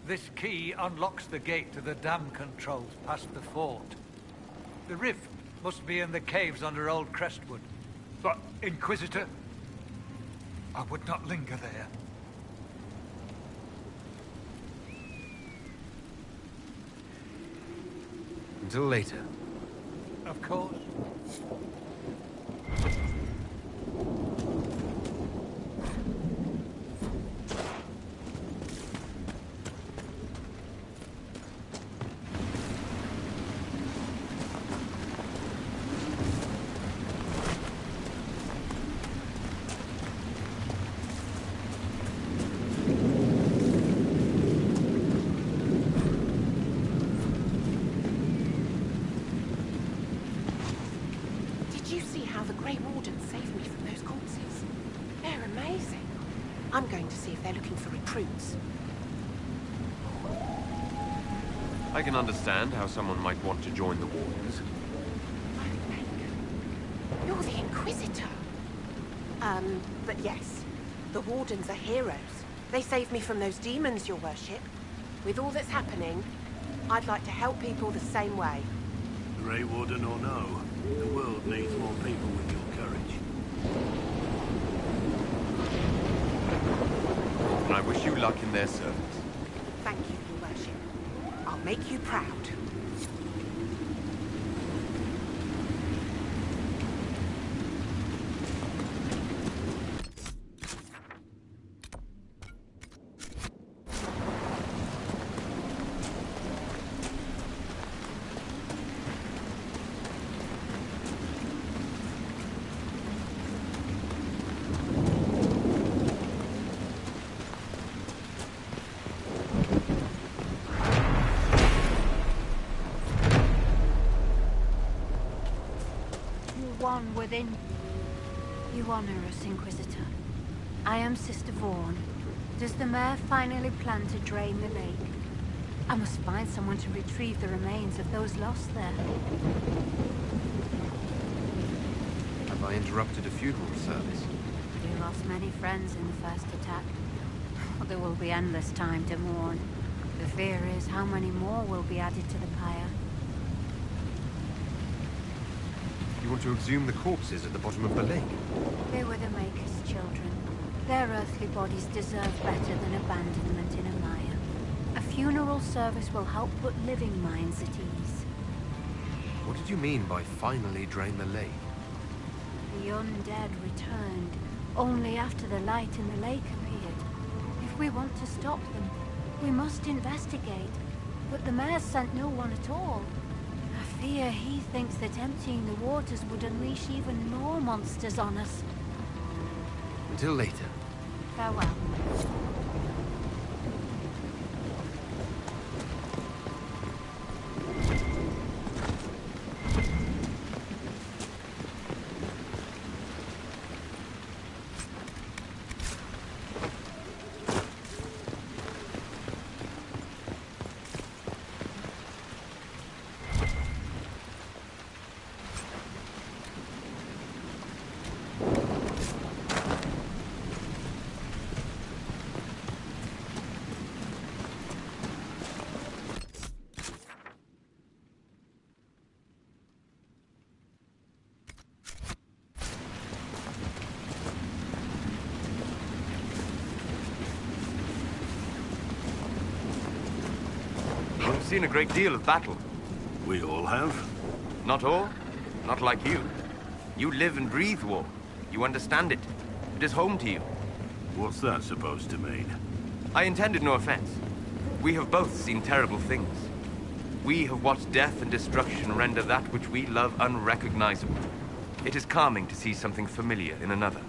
This key unlocks the gate to the dam controls past the fort. The rift must be in the caves under Old Crestwood. But, Inquisitor, I would not linger there.
Until later.
Of course.
I'm going to see if they're looking for recruits.
I can understand how someone might want to join the Wardens.
You're the Inquisitor. But yes, the Wardens are heroes. They saved me from those demons, your worship. With all that's happening, I'd like to help people the same way.
Grey Warden or no, the world needs more people with your courage.
And I wish you luck in their service.
Thank you, your worship. I'll make you proud.
One within. You honor us, Inquisitor. I am Sister Vaughn. Does the mayor finally plan to drain the lake? I must find someone to retrieve the remains of those lost there.
Have I interrupted a funeral service?
You lost many friends in the first attack. There will be endless time to mourn. The fear is how many more will be added to the pyre.
You want to exhume the corpses at the bottom of the lake?
They were the Maker's children. Their earthly bodies deserve better than abandonment in a mire. A funeral service will help put living minds at ease.
What did you mean by finally drain the lake?
The undead returned, only after the light in the lake appeared. If we want to stop them, we must investigate. But the mayor sent no one at all. I fear he thinks that emptying the waters would unleash even more monsters on us.
Until later.
Farewell.
I've seen a great deal of battle.
We all have.
Not all. Not like you. You live and breathe war. You understand it. It is home to you.
What's that supposed to mean?
I intended no offense. We have both seen terrible things. We have watched death and destruction render that which we love unrecognizable. It is calming to see something familiar in another.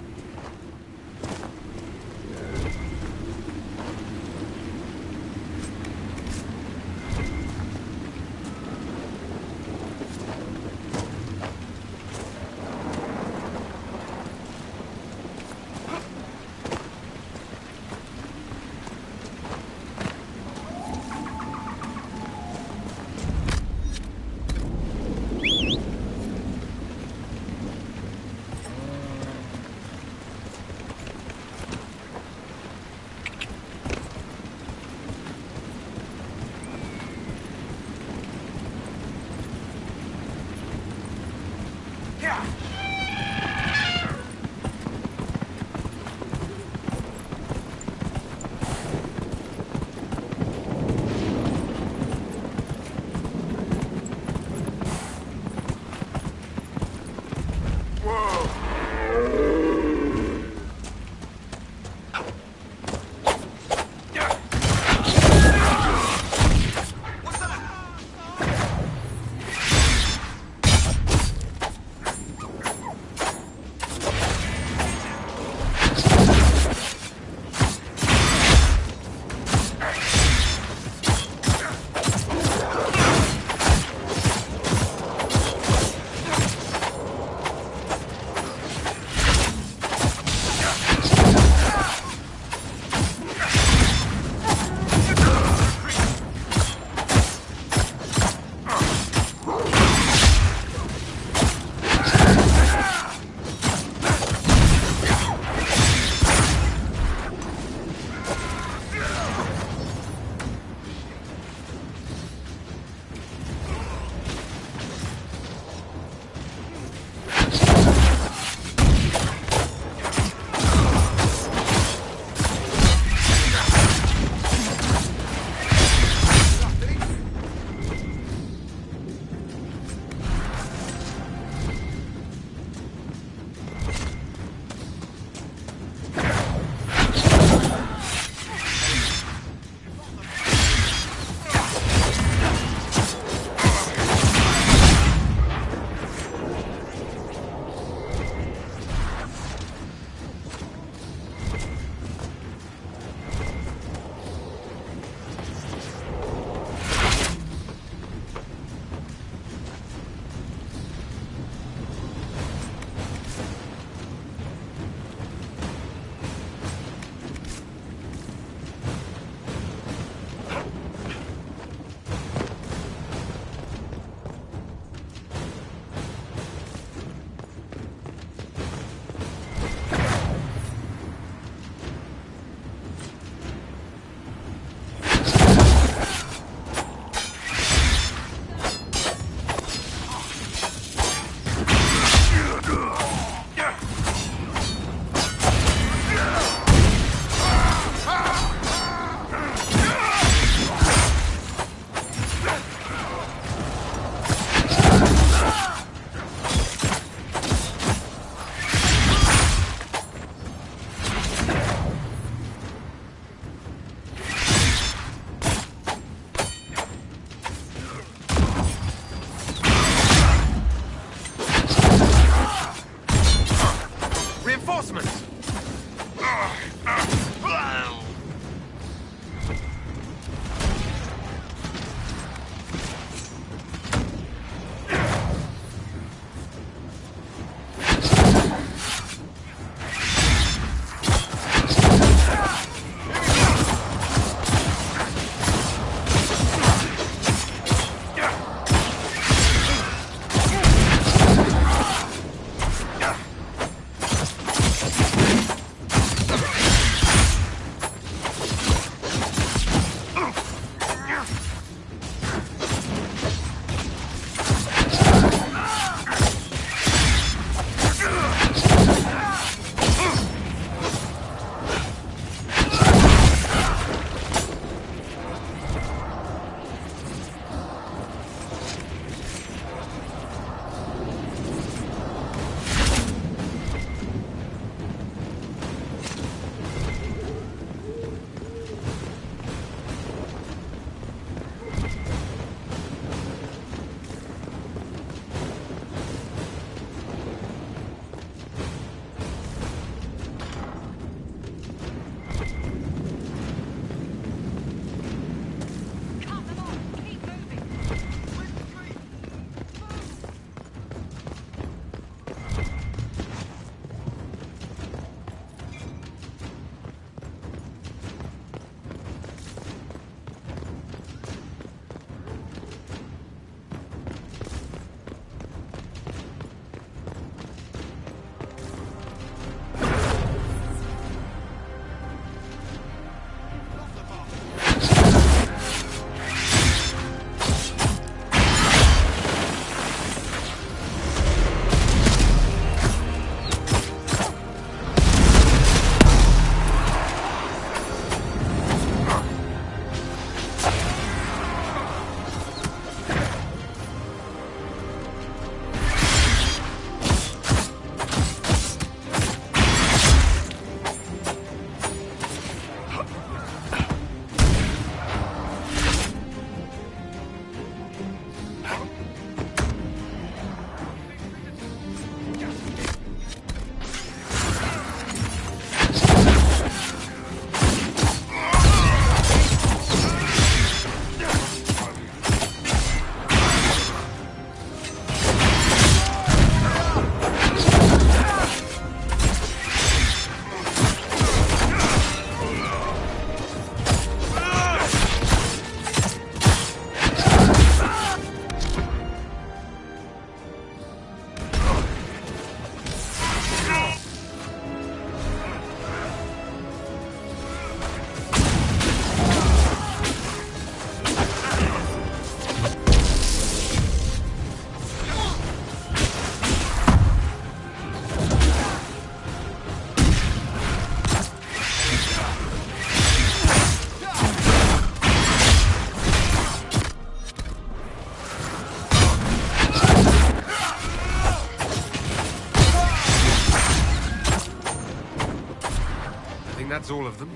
That's all of them?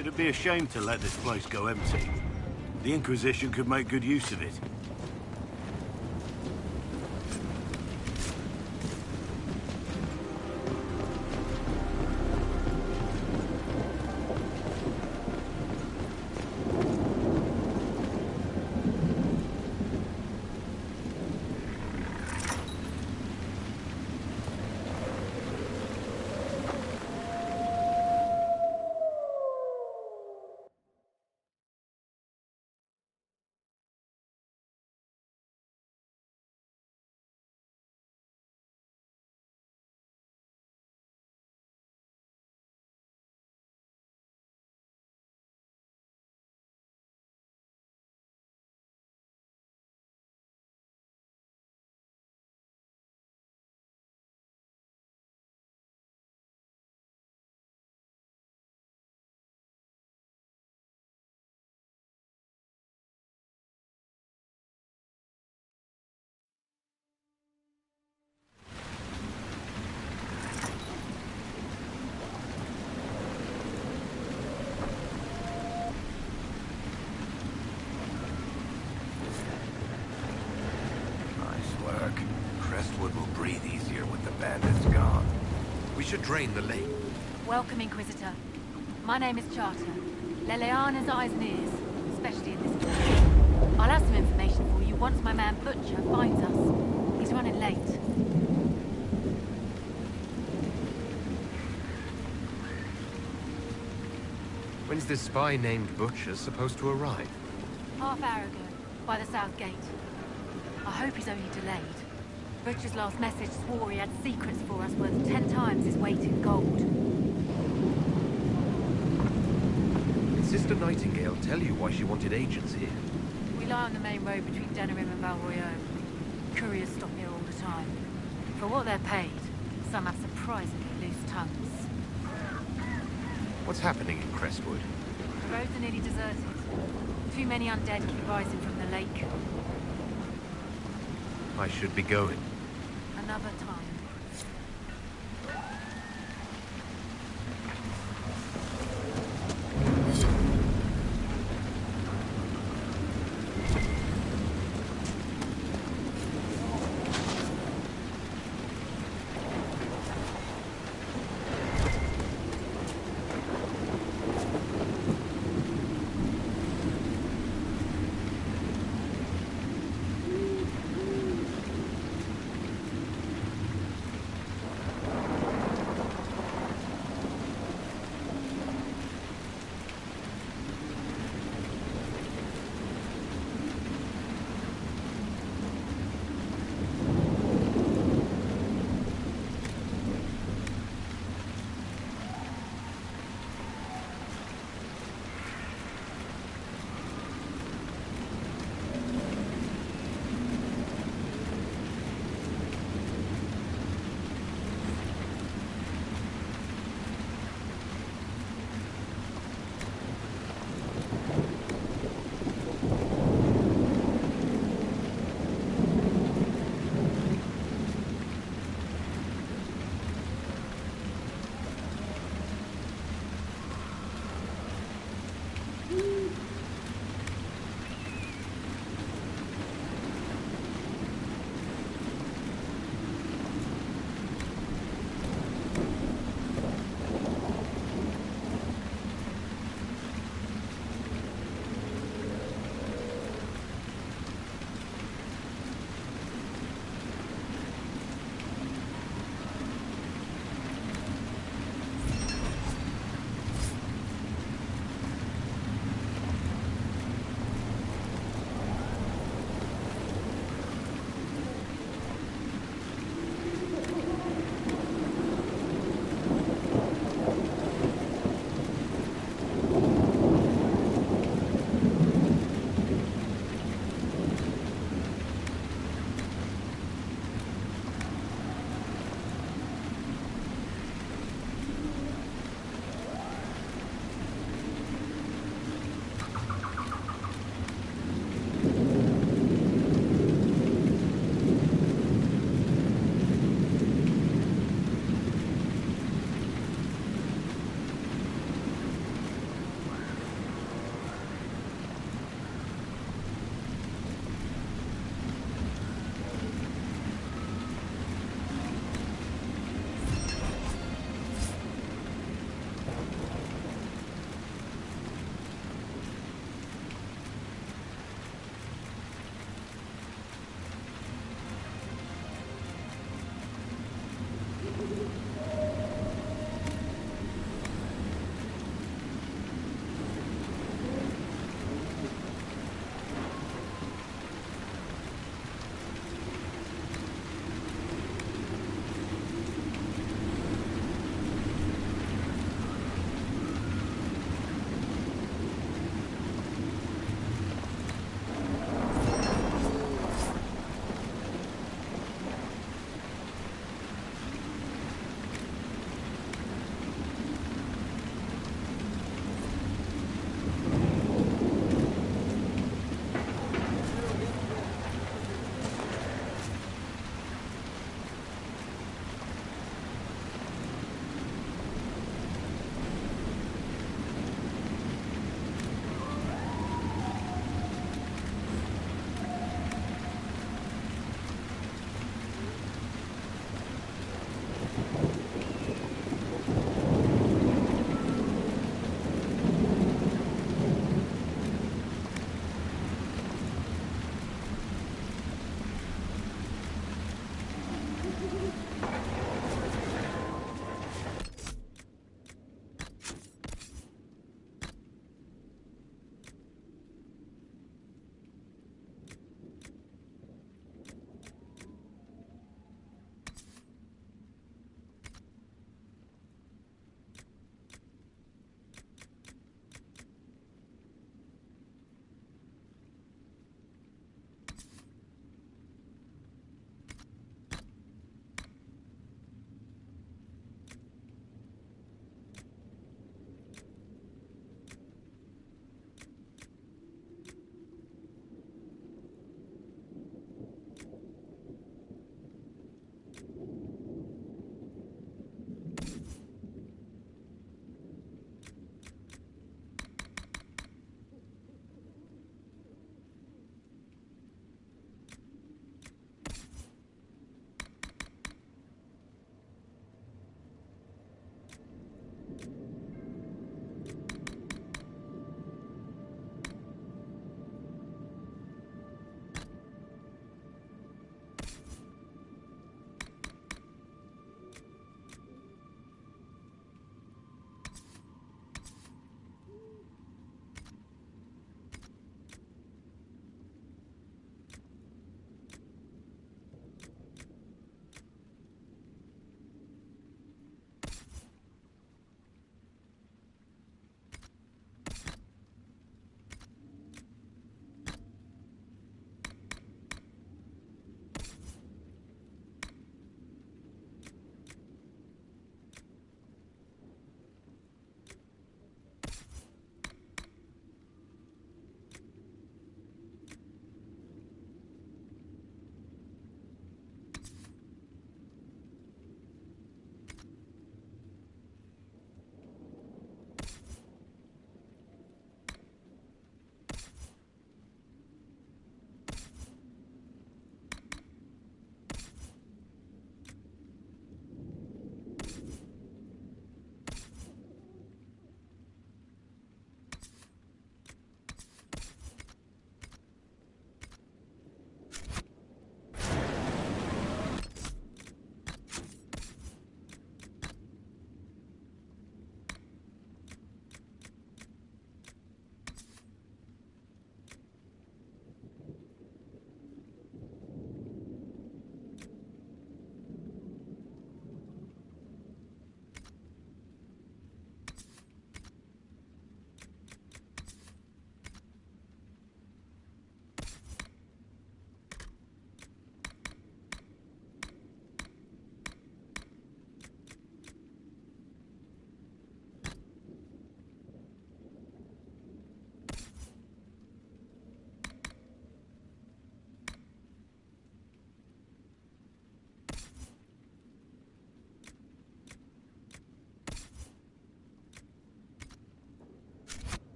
It'd be a shame to let this place go empty. The Inquisition could make good use of it.
Should drain the lake.
Welcome, Inquisitor. My name is Charter. Leleana's eyes and ears, especially in this place. I'll have some information for you once my man Butcher finds us. He's running late.
When's this spy named Butcher supposed to arrive?
Half hour ago, by the south gate. I hope he's only delayed. Butcher's last message swore he had secrets for us worth 10 times his weight in gold.
Did Sister Nightingale tell you why she wanted agents here?
We lie on the main road between Denerim and Valroyaux. Couriers stop here all the time. For what they're paid, some have surprisingly loose tongues.
What's happening in Crestwood?
The roads are nearly deserted. Too many undead keep rising from the lake.
I should be going.
Another time.